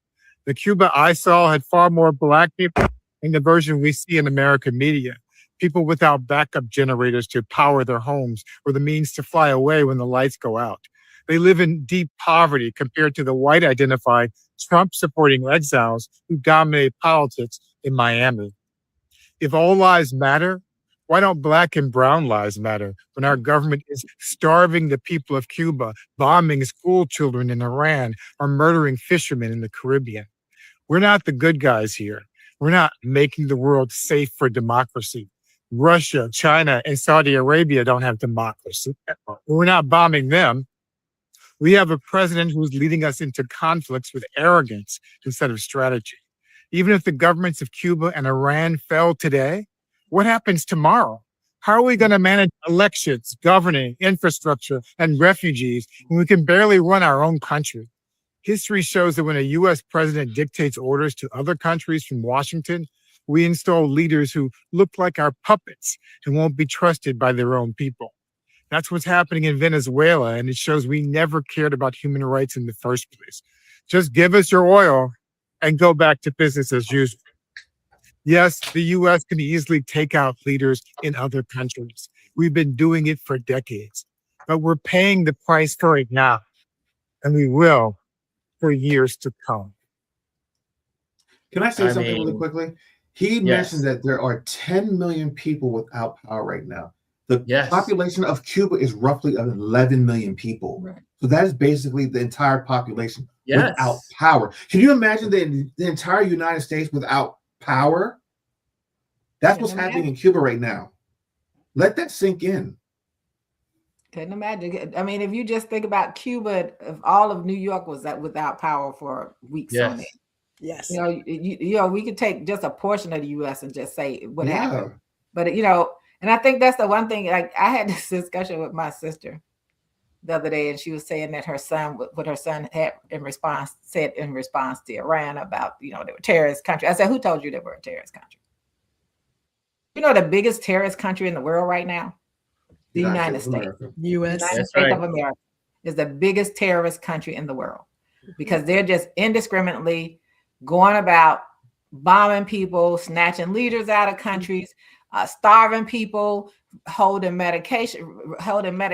The Cuba I saw had far more Black people in the version we see in American media. People without backup generators to power their homes or the means to fly away when the lights go out. They live in deep poverty compared to the white-identified, Trump-supporting exiles who dominate politics in Miami. If all lives matter, why don't Black and brown lives matter when our government is starving the people of Cuba, bombing school children in Iran, or murdering fishermen in the Caribbean? We're not the good guys here. We're not making the world safe for democracy. Russia, China, and Saudi Arabia don't have democracy. We're not bombing them. We have a president who's leading us into conflicts with arrogance instead of strategy. Even if the governments of Cuba and Iran fell today, what happens tomorrow? How are we going to manage elections, governing, infrastructure, and refugees when we can barely run our own country? History shows that when a U.S. president dictates orders to other countries from Washington, we install leaders who look like our puppets and won't be trusted by their own people. That's what's happening in Venezuela, and it shows we never cared about human rights in the first place. Just give us your oil and go back to business as usual. Yes, the U.S. can easily take out leaders in other countries. We've been doing it for decades, but we're paying the price for it now, and we will for years to come. Can I say something really quickly? He mentioned that there are 10 million people without power right now. The population of Cuba is roughly 11 million people. Right. So that is basically the entire population without power. Can you imagine the entire United States without power? That's what's happening in Cuba right now. Let that sink in. Couldn't imagine. I mean, if you just think about Cuba, if all of New York was without power for weeks on it. Yes. You know, we could take just a portion of the U.S. and just say what happened. But, you know, and I think that's the one thing, like I had this discussion with my sister the other day, and she was saying that her son, what her son had in response to Iran about, you know, they were a terrorist country. I said, who told you they were a terrorist country? You know, the biggest terrorist country in the world right now? The United States. U.S. United States of America is the biggest terrorist country in the world because they're just indiscriminately going about bombing people, snatching leaders out of countries, starving people, holding medication,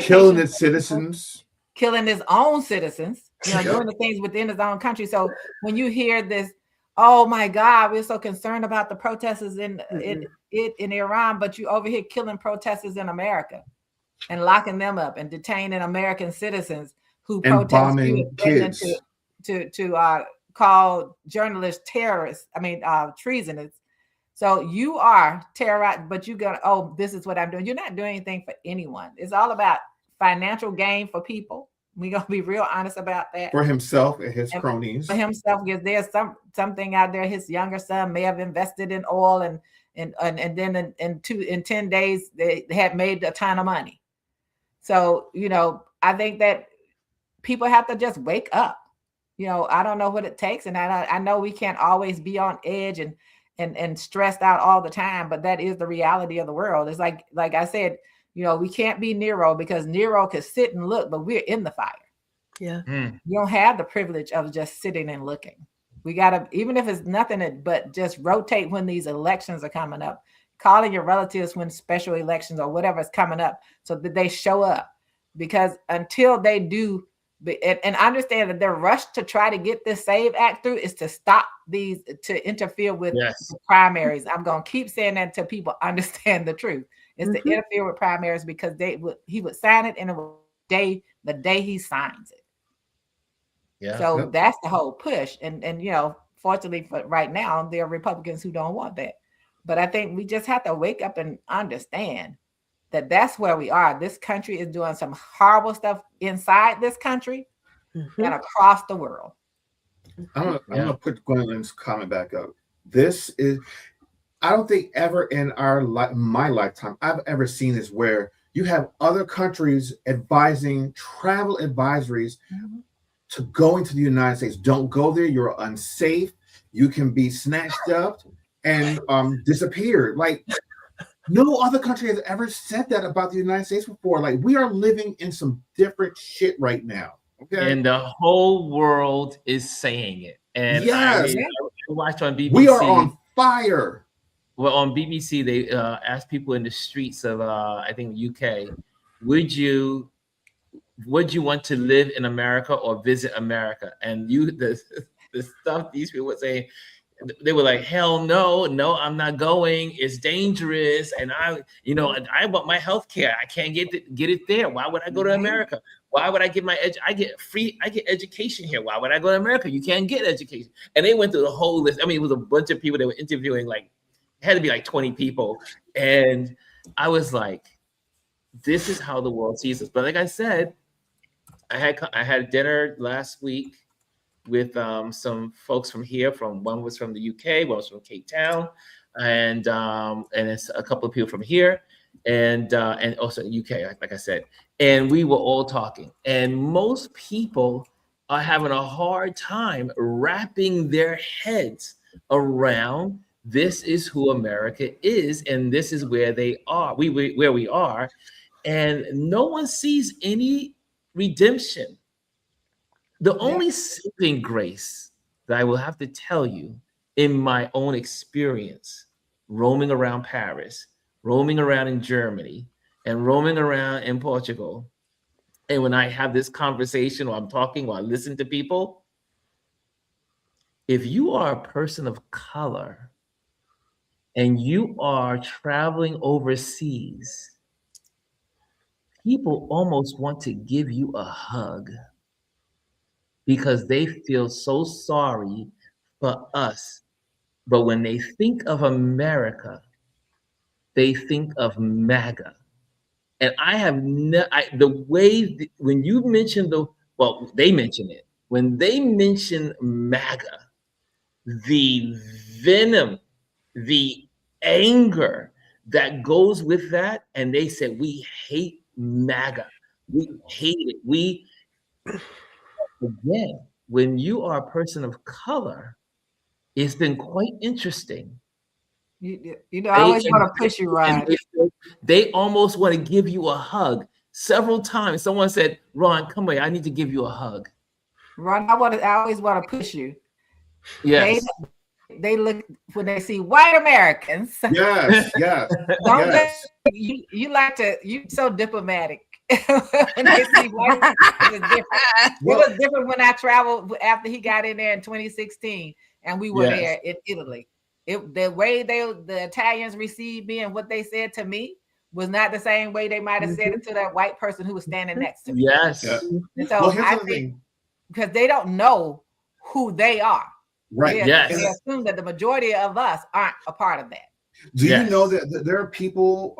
killing its citizens, killing his own citizens, you know, doing the things within his own country. So when you hear this, oh my God, we're so concerned about the protesters in Iran, but you over here killing protesters in America and locking them up and detaining American citizens who and protest bombing kids to call journalists terrorists. I mean, treasonous. So you are terrorized, but you go, oh, this is what I'm doing. You're not doing anything for anyone. It's all about financial gain for people. We're gonna be real honest about that. For himself and his cronies. For himself, because there's something out there. His younger son may have invested in oil, and then in 10 days they had made a ton of money. So, you know, I think that people have to just wake up. You know, I don't know what it takes, and I know we can't always be on edge and stressed out all the time, but that is the reality of the world. It's like I said, you know, we can't be Nero because Nero could sit and look, but we're in the fire. Yeah. You don't have the privilege of just sitting and looking. We got to, even if it's nothing but just rotate when these elections are coming up, calling your relatives when special elections or whatever is coming up so that they show up. because until they do, and understand that their rush to try to get this SAVE Act through is to stop these, to interfere with the primaries. I'm going to keep saying that until people understand the truth. It's to interfere with primaries, because he would sign it in the day he signs it. Yeah. So that's the whole push. And fortunately for right now, there are Republicans who don't want that. But I think we just have to wake up and understand that that's where we are. This country is doing some horrible stuff inside this country and across the world. I'm gonna put Gwendolyn's comment back up. This is, I don't think ever in my lifetime I've ever seen this, where you have other countries advising travel advisories to going to the United States. Don't go there. You're unsafe. You can be snatched up and disappeared. Like, no other country has ever said that about the United States before. Like, we are living in some different shit right now. Okay. And the whole world is saying it. And I watched on BBC. We are on fire. Well, on BBC, they asked people in the streets of, I think, UK, would you want to live in America or visit America? And the stuff these people were saying, they were like, hell no, I'm not going. It's dangerous. And I want my health care. I can't get it there. Why would I go to America? Why would I get I get education here. Why would I go to America? You can't get education. And they went through the whole list. I mean, it was a bunch of people they were interviewing, like, it had to be like 20 people. And I was like, this is how the world sees us. But like I said, I had dinner last week with some folks from here. One was from the UK, one was from Cape Town, and it's a couple of people from here, and also UK, like I said. And we were all talking, and most people are having a hard time wrapping their heads around this is who America is, and this is where they are. Where we are, and no one sees any redemption. The only saving grace that I will have to tell you, in my own experience, roaming around Paris, roaming around in Germany, and roaming around in Portugal, and when I have this conversation, or I'm talking, or I listen to people, if you are a person of color and you are traveling overseas, people almost want to give you a hug, because they feel so sorry for us. But when they think of America, they think of MAGA. And I have the way when you mention they mention it. When they mention MAGA, the venom, the anger that goes with that, and they said, we hate MAGA. We hate it. Again, when you are a person of color, it's been quite interesting. I always want to push you, Ron. They almost want to give you a hug. Several times, someone said, "Ron, come here. I need to give you a hug." Ron, I always want to push you. Yes. They look when they see white Americans. Yes. You so diplomatic. When they see white people, it's different. It was different when I traveled after he got in there in 2016, and we were there in Italy. The way the Italians received me and what they said to me was not the same way they might have said it to that white person who was standing next to me. Yes. And so I think because they don't know who they are. Right. They assume that the majority of us aren't a part of that. Do you know that there are people,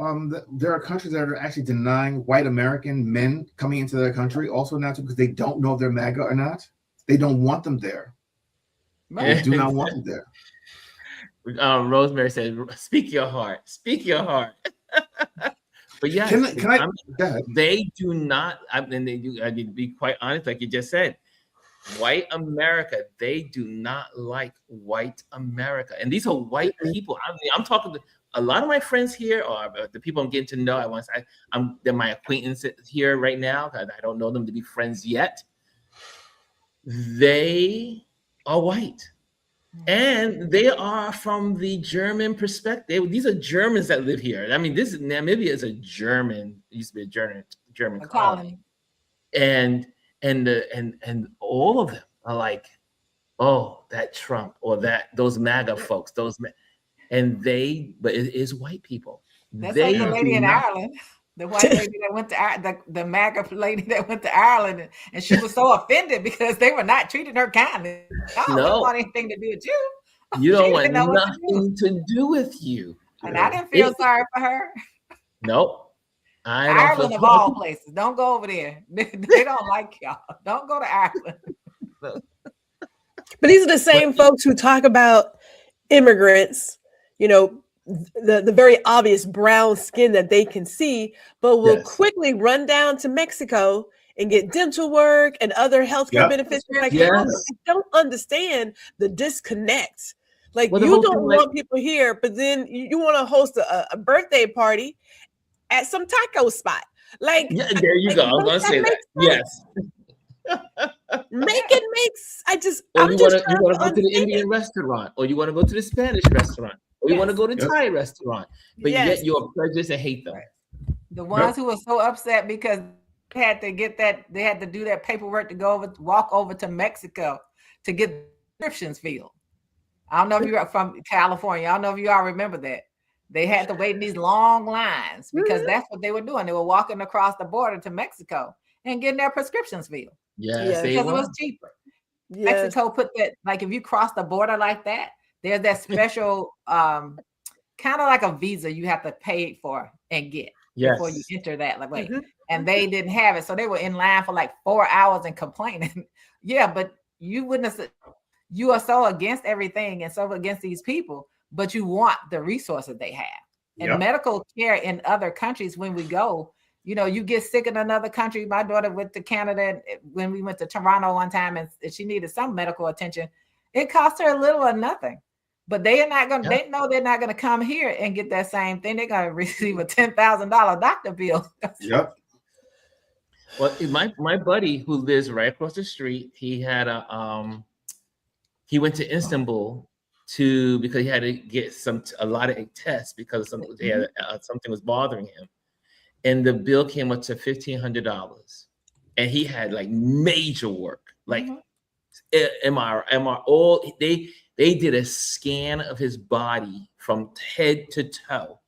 there are countries that are actually denying white American men coming into their country also now because they don't know if they're MAGA or not? They don't want them there. Right. They do not want them there. Rosemary said, "Speak your heart. Speak your heart." But yes, they do not. I mean, to be quite honest, like you just said, white America, they do not like white America, and these are white people. I mean, I'm talking to a lot of my friends here, or the people I'm getting to know. They're my acquaintances here right now. I don't know them to be friends yet. They are white. And they are from the German perspective. These are Germans that live here. I mean, Namibia is a German, it used to be a German A colony. And all of them are like, oh, that Trump or those MAGA folks, and but it is white people. That's like the lady in Ireland, the white lady that went to the MAGA lady that went to Ireland, and she was so offended because they were not treating her kindly. Oh, we don't want anything to do with you. You don't want nothing to do with you. And I didn't feel sorry for her. Nope. Ireland of all places. Don't go over there. They don't like y'all. Don't go to Ireland. But these are the same folks who talk about immigrants, you know, the very obvious brown skin that they can see, but will quickly run down to Mexico and get dental work and other healthcare benefits. Like, I don't understand the disconnect. Like, you don't want people here, but then you want to host a birthday party at some taco spot. Like, there you go. I was going to say that. Yes. Make it makes. Or you want to go to the Indian restaurant, or you want to go to the Spanish restaurant, or you want to go to Thai restaurant, but yet you're prejudiced and hate them. The ones who were so upset because they had to do that paperwork to walk over to Mexico to get prescriptions filled. I don't know if you're from California. I don't know if you all remember that. They had to wait in these long lines because that's what they were doing. They were walking across the border to Mexico and getting their prescriptions filled. Yes, because it was cheaper. Yes. Mexico put that, like, if you cross the border like that, there's that special kind of like a visa you have to pay for and get before you enter that way. And they didn't have it. So they were in line for like 4 hours and complaining. But you wouldn't have, you are so against everything and so against these people, but you want the resources they have. And medical care in other countries, when we go, you know, you get sick in another country. My daughter went to Canada when we went to Toronto one time, and she needed some medical attention. It cost her little or nothing. But they are not going to, they know they're not going to come here and get that same thing. They're going to receive a $10,000 doctor bill. Well, my buddy who lives right across the street, he had he went to Istanbul because he had to get a lot of tests because something was bothering him. And the bill came up to $1,500, and he had like major work, like MR, all they did a scan of his body from head to toe,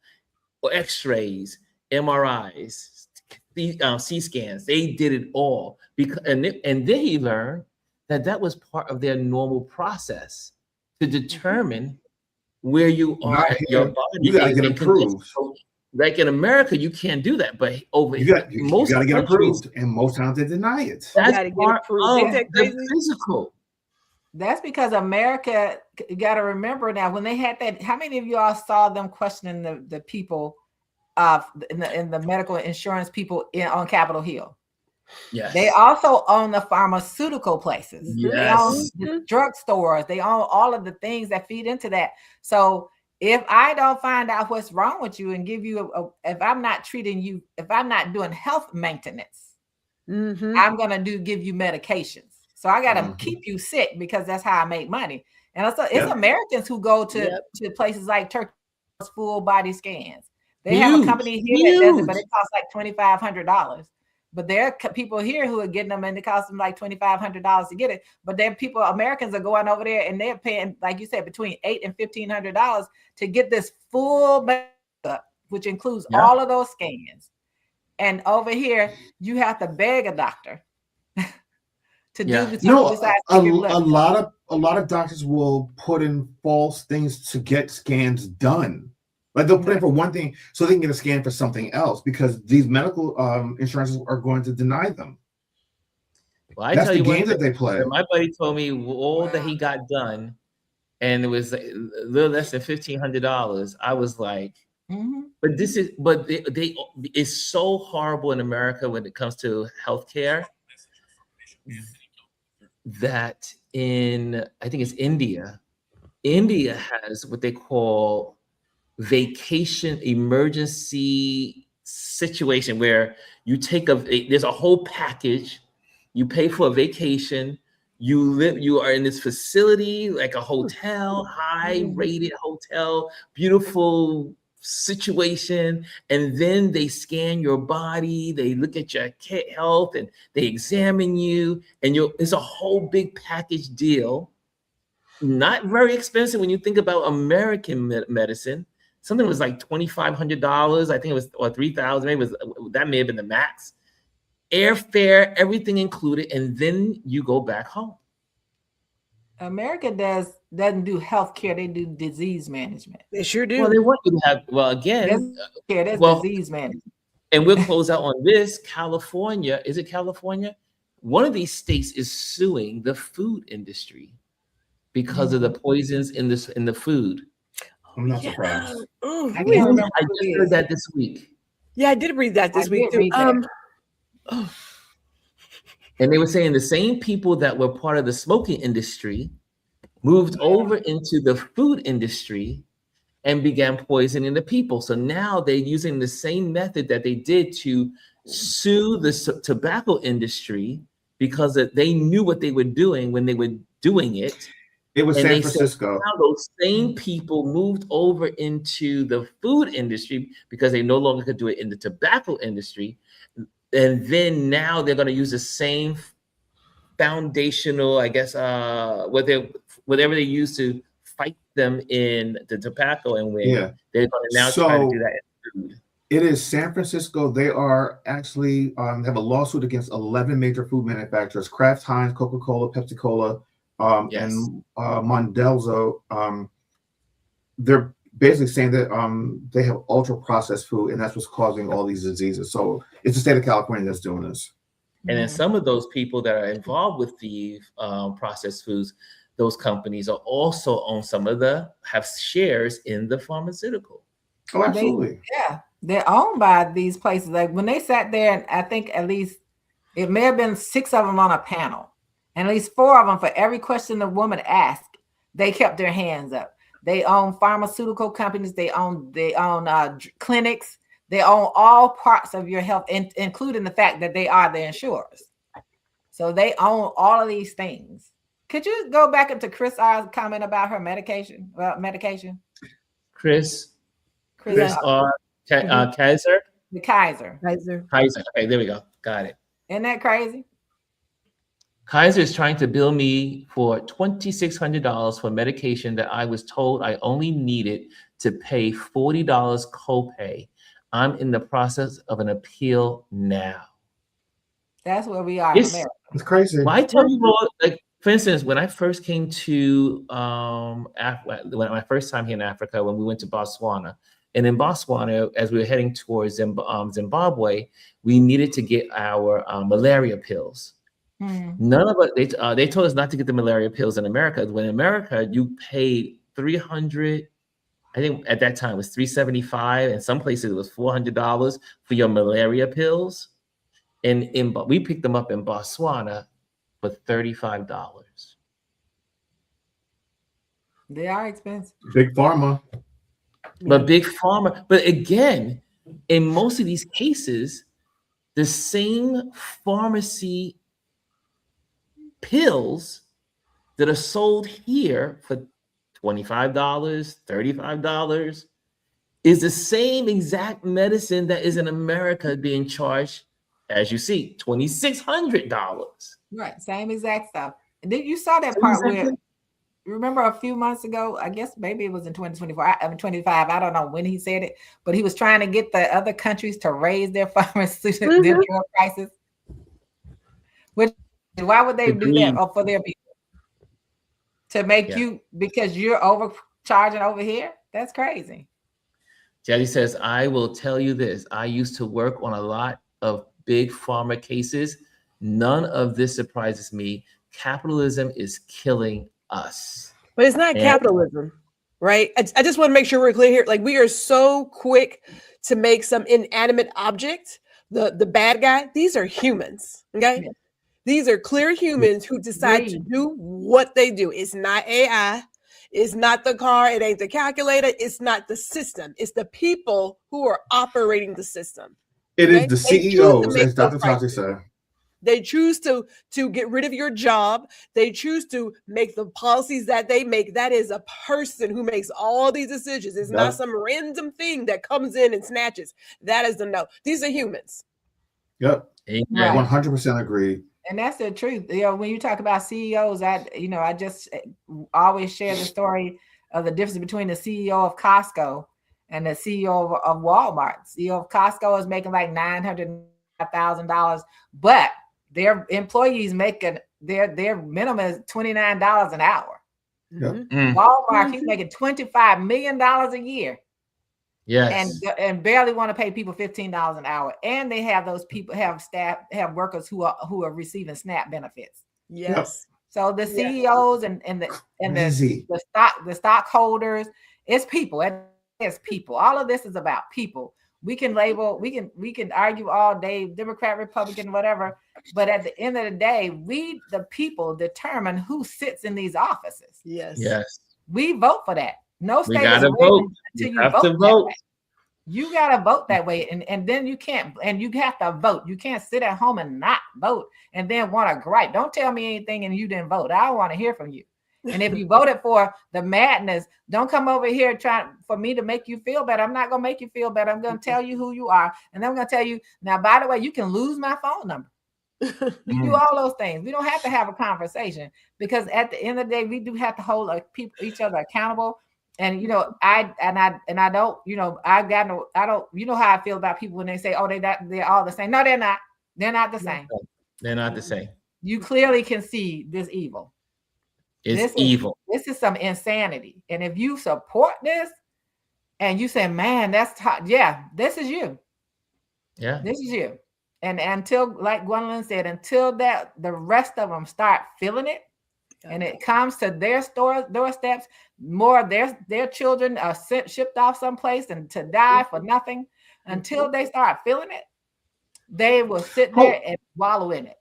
or X-rays, MRIs, C scans. They did it all and then he learned that was part of their normal process to determine where you are at your body. You gotta get approved. Like in America, you can't do that, but over you got to get approved, and most times they deny it. That's part of the physical. That's because America, you got to remember now, when they had that, how many of you all saw them questioning the people in the medical insurance people on Capitol Hill? Yes. They also own the pharmaceutical places. Yes. They own the drugstores. They own all of the things that feed into that. So if I don't find out what's wrong with you and give you if I'm not treating you, if I'm not doing health maintenance, I'm going to give you medications. So I got to keep you sick because that's how I make money. And it's Americans who go to places like Turkey, full body scans. They have a company here that does it, but it costs like $2,500. But there are people here who are getting them, and it costs them like $2,500 to get it. But there are people, Americans are going over there, and they're paying, like you said, between $800 and $1,500 to get this full makeup, which includes all of those scans. And over here, you have to beg a doctor to do the a lot of doctors will put in false things to get scans done. Like they'll put in for one thing so they can get a scan for something else because these medical insurances are going to deny them. Well, I That's tell the you game that they play. My buddy told me all that he got done, and it was a little less than $1,500. I was like, but it's so horrible in America when it comes to healthcare that I think it's India has what they call vacation emergency situation where you take there's a whole package, you pay for a vacation, you are in this facility like a hotel, high rated hotel, beautiful situation, and then they scan your body, they look at your health, and they examine you, and it's a whole big package deal. Not very expensive when you think about American medicine. Something was like $2,500, I think it was, or $3,000, maybe that may have been the max. Airfare, everything included, and then you go back home. America doesn't do healthcare; they do disease management. They sure do. Well, they want you to have. Well, again, that's disease management. And we'll close out on this. California, is it California? One of these states is suing the food industry because of the poisons in the food. I'm not surprised. I just heard that this week. Yeah, I did read that this week too. And they were saying the same people that were part of the smoking industry moved over into the food industry and began poisoning the people. So now they're using the same method that they did to sue the tobacco industry because they knew what they were doing when they were doing it. It was San Francisco. Now those same people moved over into the food industry because they no longer could do it in the tobacco industry. And then now they're going to use the same foundational, I guess, whatever they use to fight them in the tobacco and win. Yeah. They're going to now try to do that in food. It is San Francisco. They are actually have a lawsuit against 11 major food manufacturers: Kraft, Heinz, Coca-Cola, Pepsi-Cola, and Mondelzo. They're basically saying that they have ultra processed food, and that's what's causing all these diseases. So it's the state of California that's doing this. And then some of those people that are involved with the processed foods, those companies are also have shares in the pharmaceutical. Oh, absolutely. They're owned by these places. Like when they sat there, and I think at least it may have been 6 of them on a panel, and at least 4 of them, for every question the woman asked, they kept their hands up. They own pharmaceutical companies. They own clinics. They own all parts of your health, including the fact that they are the insurers. So they own all of these things. Could you go back into Chris R's comment about her medication? Chris R. Kaiser? The Kaiser. Okay, there we go. Got it. Isn't that crazy? Kaiser is trying to bill me for $2,600 for medication that I was told I only needed to pay $40 copay. I'm in the process of an appeal now. That's where we are in America. It's crazy. Well, I tell you what, like, for instance, when I first came to my first time here in Africa, when we went to Botswana, and in Botswana, as we were heading towards Zimbabwe, we needed to get our malaria pills. None of us, they told us not to get the malaria pills in America. When in America, you paid $300, I think at that time it was $375, and some places it was $400 for your malaria pills. And we picked them up in Botswana for $35. They are expensive. Big pharma. But big pharma. But again, in most of these cases, the same pharmacy pills that are sold here for $25, $35 is the same exact medicine that is in America being charged, as you see, $2,600. Right, same exact stuff. Did you saw that part where? Remember a few months ago? I guess maybe it was in 2024. 25. I don't know when he said it, but he was trying to get the other countries to raise their pharmaceutical drug prices. Why would they do that for their people? To make you, because you're overcharging over here? That's crazy. Jelly says, I will tell you this. I used to work on a lot of big pharma cases. None of this surprises me. Capitalism is killing us. But it's not capitalism, right? I just want to make sure we're clear here. Like, we are so quick to make some inanimate object the bad guy. These are humans, okay? Yeah. These are clear humans who decide to do what they do. It's not AI. It's not the car. It ain't the calculator. It's not the system. It's the people who are operating the system. It is the CEOs, as Dr. Toxic said. They choose to get rid of your job. They choose to make the policies that they make. That is a person who makes all these decisions. It's not some random thing that comes in and snatches. That is the no. These are humans. Yep. Right. 100% agree. And that's the truth. When you talk about CEOs, I just always share the story of the difference between the CEO of Costco and the CEO of Walmart. CEO of Costco is making like $900,000, but their employees making their minimum is $29 an hour. Mm-hmm. Walmart, he's making $25 million a year. Yes. And barely want to pay people $15 an hour. And they have those people have workers who are receiving SNAP benefits. Yes. So the CEOs and the stockholders, it's people. It's people. All of this is about people. We can argue all day, Democrat, Republican, whatever. But at the end of the day, we, the people, determine who sits in these offices. Yes. Yes. We vote for that. No state is vote until you have to vote. vote. You gotta vote that way, and then you can't, and you have to vote. You can't sit at home and not vote, and then want to gripe. Don't tell me anything and you didn't vote. I don't want to hear from you. And if you voted for the madness, don't come over here trying for me to make you feel better. I'm not gonna make you feel better. I'm gonna tell you who you are, and then I'm gonna tell you now. By the way, you can lose my phone number. We do all those things. We don't have to have a conversation, because at the end of the day, we do have to hold each other accountable. And I don't, I don't, you know how I feel about people when they say, oh, they're all the same. No, they're not. They're not the same. They're not the same. You clearly can see this evil. It's evil. This is some insanity. And if you support this and you say, man, that's hot. Yeah, this is you. Yeah. This is you. And until, like Gwendolyn said, until the rest of them start feeling it, and it comes to their doorsteps, more of their children are shipped off someplace and to die for nothing. Until they start feeling it, they will sit there and wallow in it.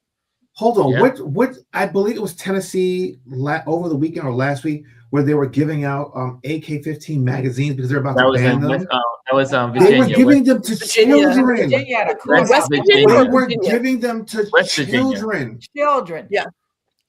Hold on, what I believe it was Tennessee over the weekend or last week, where they were giving out AK-15 magazines because they're about to ban them. That was Virginia. They were giving them to children. They were giving them to children. Children. Yeah.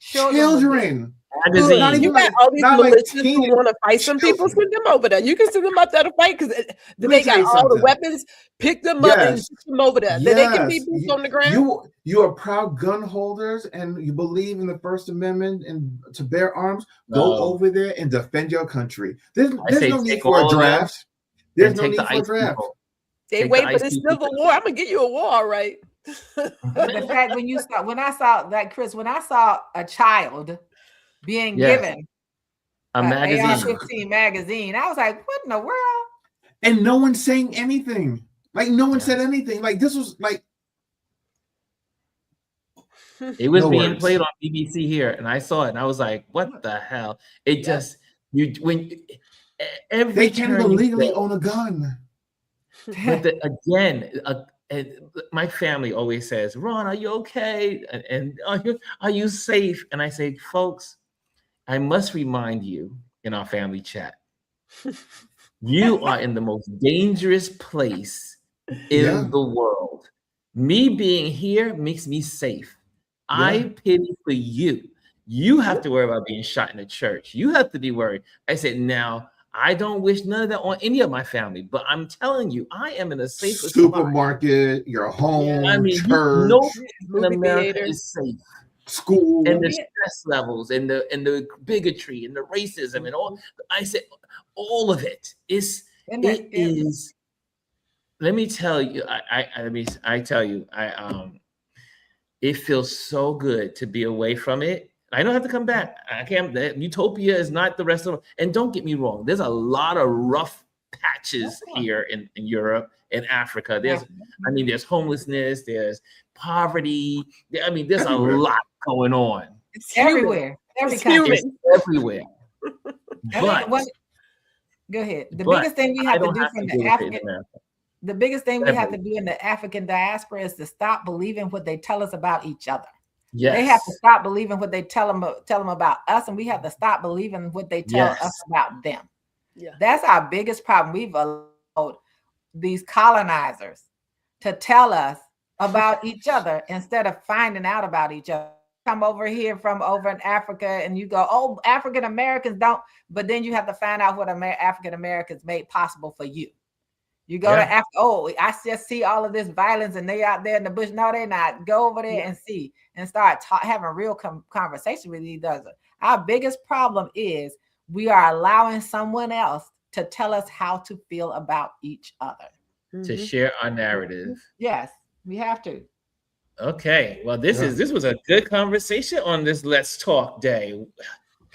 Children. You got all these militias who want to fight some people. Send them over there. You can send them up there to fight because they got all the weapons. Pick them up and shoot them over there. Then they can be boots on the ground. You are proud gun holders and you believe in the First Amendment and to bear arms. Go over there and defend your country. There's no need for a draft. There's no need for a draft. They wait for this civil war. I'm gonna get you a war, all right. The fact when I saw a child being given a magazine, AR-15 magazine, I was like, what in the world? And no one's saying anything. Like no one said anything. Like this was like it was being played on BBC here, and I saw it, and I was like, what the hell? It just they can't even legally own a gun. But my family always says, Ron, are you okay? And are you safe? And I say, folks, I must remind you in our family chat, you are in the most dangerous place in the world. Me being here makes me safe. I pity for you. You have to worry about being shot in the church. You have to be worried. I said, now, I don't wish none of that on any of my family, but I'm telling you, I am in a safer supermarket, your home, church, no in America is safe. School, and the stress levels, and the bigotry, and the racism, and all. I said, all of it is. Let me tell you, it feels so good to be away from it. I don't have to come back. I can't. Utopia is not the rest of. And don't get me wrong. There's a lot of rough patches here in Europe and Africa. There's homelessness. There's poverty. There's a lot going on. It's everywhere. It's everywhere. But go ahead. The biggest thing we have to do from the African. The biggest thing we have to do in the African diaspora is to stop believing what they tell us about each other. Yes. They have to stop believing what they tell them about us, and we have to stop believing what they tell us about them. Yeah. That's our biggest problem. We've allowed these colonizers to tell us about each other instead of finding out about each other. Come over here from over in Africa and you go, oh, African Americans don't, but then you have to find out what African Americans made possible for you. You go to Africa, oh, I just see all of this violence and they out there in the bush. No, they're not. Go over there and see and start having real conversation with each other. Our biggest problem is we are allowing someone else to tell us how to feel about each other. To share our narrative. Yes, we have to. Okay, well, this was a good conversation on this Let's Talk Day.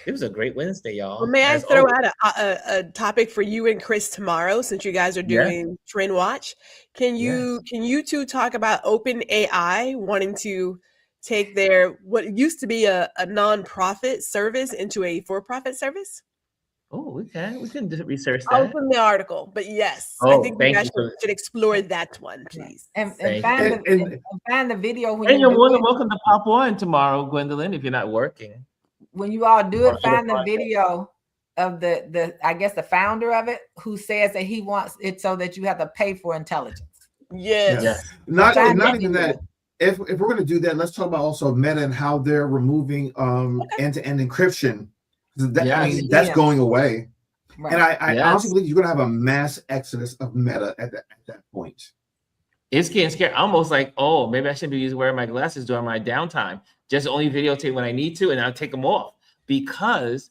It was a great Wednesday, y'all. Well, may I throw out a topic for you and Chris tomorrow, since you guys are doing Trend Watch? Can you two talk about OpenAI wanting to take their what used to be a non-profit service into a for-profit service? Oh, we can research that. I'll open the article, but yes, I think you guys should explore that one, please. And find the video. When you're more than welcome to pop on tomorrow, Gwendolyn, if you're not working. When you all do it, find the video of the I guess the founder of it, who says that he wants it so that you have to pay for intelligence. Yes. Not even that. If we're going to do that, let's talk about also Meta and how they're removing end-to-end encryption. I mean, that's going away. Right. And I honestly believe you're going to have a mass exodus of Meta at that point. It's getting scary. Almost like, oh, maybe I shouldn't be wearing my glasses during my downtime. Just only videotape when I need to, and I'll take them off. Because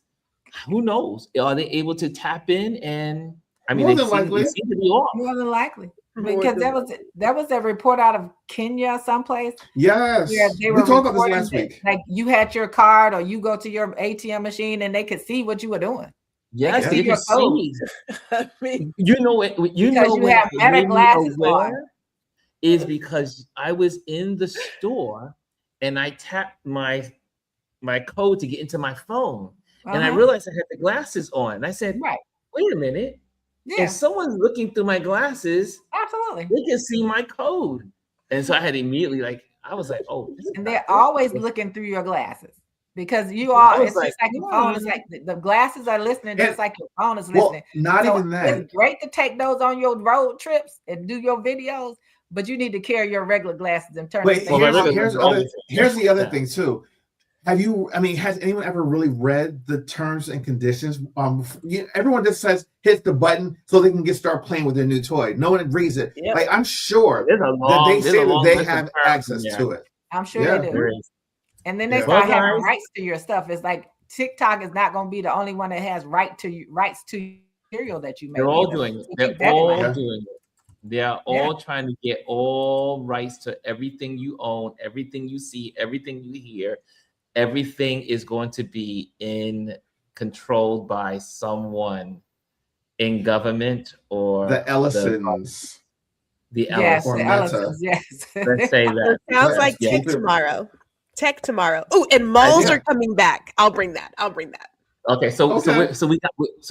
who knows? Are they able to tap in? And I mean, they seem to be off. More than likely. Because there was a report out of Kenya someplace. Yes. We talked about this last week. Like you had your card or you go to your ATM machine and they could see what you were doing. Yes, they can see. I mean, you know have Meta glasses on. Is because I was in the store and I tapped my code to get into my phone. And I realized I had the glasses on. And I said, wait a minute. Yeah. If someone's looking through my glasses, absolutely, they can see my code. And so I had immediately I was like, oh. And they're always looking through your glasses because you are, it's just like your phone. It's like the glasses are listening just like your phone is listening. Not even that. It's great to take those on your road trips and do your videos, but you need to carry your regular glasses and turn. Wait, here's the other thing too. Has anyone ever really read the terms and conditions? Everyone just says hit the button so they can start playing with their new toy. No one reads it. Yep. Like I'm sure that they say that they have access to it. I'm sure they do. And then they start having rights to your stuff. It's like TikTok is not going to be the only one that has rights to material that you make. They're all doing it. They're all doing it. They are all trying to get all rights to everything you own, everything you see, everything you hear. Everything is going to be controlled by someone in government or the Ellisons. The Ellisons, yes. Let's say that. It sounds like tech tomorrow. Oh, and malls are coming back. I'll bring that. Okay, so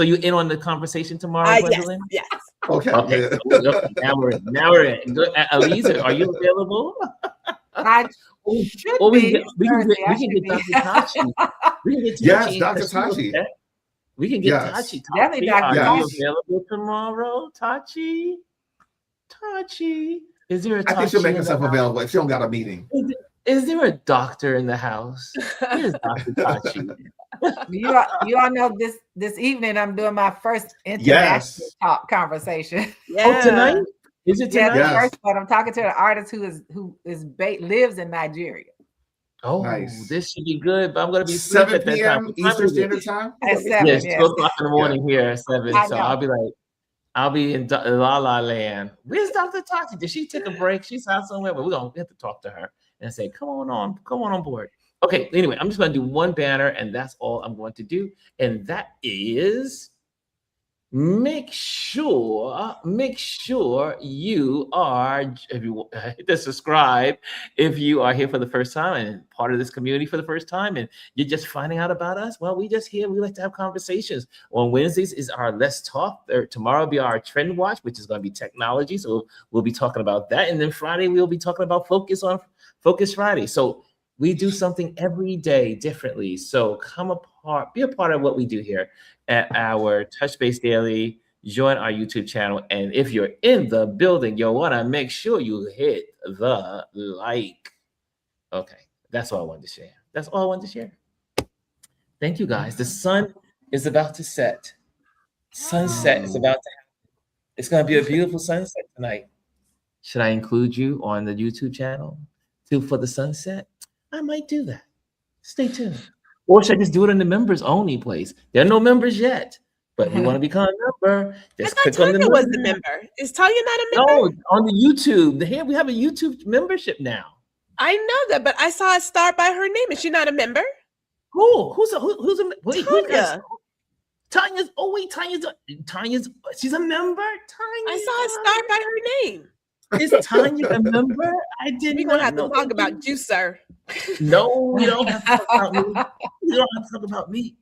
you in on the conversation tomorrow, Gwendolyn? Yes. Okay. Now we're in. Elise, are you available? We can get Dr. Tachi. Yes, Dr. Tachi. We can get Tachi. Definitely, Are you available tomorrow, Tachi? Is there a Tachi? I think she'll make herself available if she don't got a meeting. Is there a doctor in the house? Here's Dr. Tachi. You all know this evening I'm doing my first international talk conversation. Oh, tonight? Is it tonight? Yeah, first one. I'm talking to an artist who lives in Nigeria. Oh, nice. This should be good, but I'm going to be 7 p.m. Eastern Standard Time. At 7, yes, 2 o'clock in the morning here at 7. So I'll be in La La Land. Where's Dr. Tachi? Did she take a break? She's out somewhere, but we're going to have to talk to her and say, come on board. Okay, anyway, I'm just going to do one banner, and that's all I'm going to do. And that is make sure you are, if you hit the subscribe, if you are here for the first time and part of this community for the first time and you're just finding out about us. Well, we like to have conversations. On Wednesdays is our Let's Talk. Tomorrow will be our Trend Watch, which is going to be technology. So we'll be talking about that. And then Friday, we'll be talking about Focus Friday. So we do something every day differently. So be a part of what we do here at our Touch Base Daily join our YouTube channel. And if you're in the building, you'll want to make sure you hit the like. Okay, that's all I wanted to share. That's all I wanted to share. Thank you, guys. The sun is about to set. Sunset is about to happen. It's going to be a beautiful sunset tonight. Should I include you on the YouTube channel for the sunset? I might do that. Stay tuned. Or should I just do it in the members only place? There are no members yet, but we want to become a member. Just click on the member. Was the member. Is Tanya not a member? No, on the YouTube. Here we have a YouTube membership now. I know that, but I saw it start by her name. Is she not a member? Who? Who's a wait, Tanya. Tanya's. Oh wait, Tanya's. She's a member. Tanya. I saw it start by her name. Is Tanya a member? I didn't. We're gonna have to talk about you, sir. No, you don't have to talk about me. You don't have to talk about me.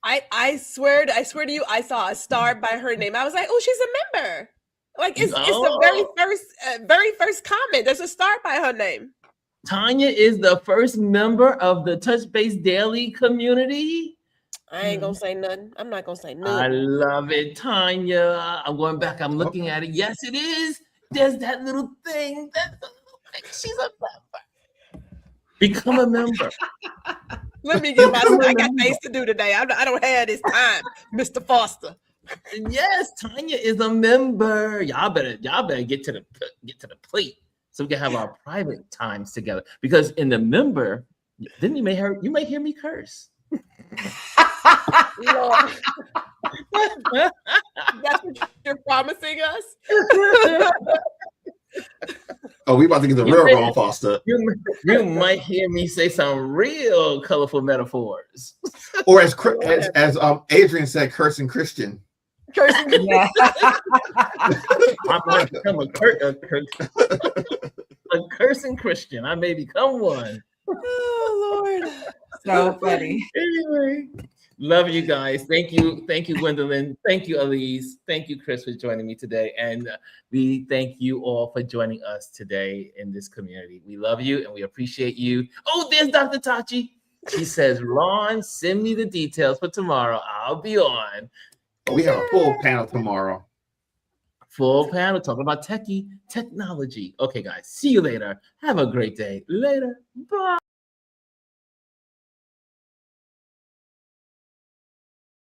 I swear to you, I saw a star by her name. I was like, oh, she's a member. Like it's the very first comment. There's a star by her name. Tanya is the first member of the Touch Base Daily community. I ain't gonna say nothing. I'm not gonna say nothing. I love it, Tanya. I'm going back. I'm looking at it. Yes, it is. There's that little thing. She's a member. Become a member. Let me get I got things to do today. I don't have this time, Mr. Foster. Yes, Tanya is a member. Y'all better get to the plate so we can have our private times together. Because in the member, then you may hear me curse. Lord. That's what you're promising us? Oh, we about to get the real wrong, Foster. You might hear me say some real colorful metaphors. Or as Adrian said, cursing Christian. Cursing Christian. Yeah. I might become a cursing Christian. I may become one. Oh, Lord. So funny. Anyway, love you guys. Thank you, Gwendolyn. Thank you, Elise. Thank you, Chris, for joining me today. And we thank you all for joining us today in this community. We love you and we appreciate you. Oh, there's Dr. Tachi. She says, Ron, send me the details for tomorrow. I'll be on. We have a full panel tomorrow. Full panel talking about technology. Okay, guys. See you later. Have a great day. Later. Bye.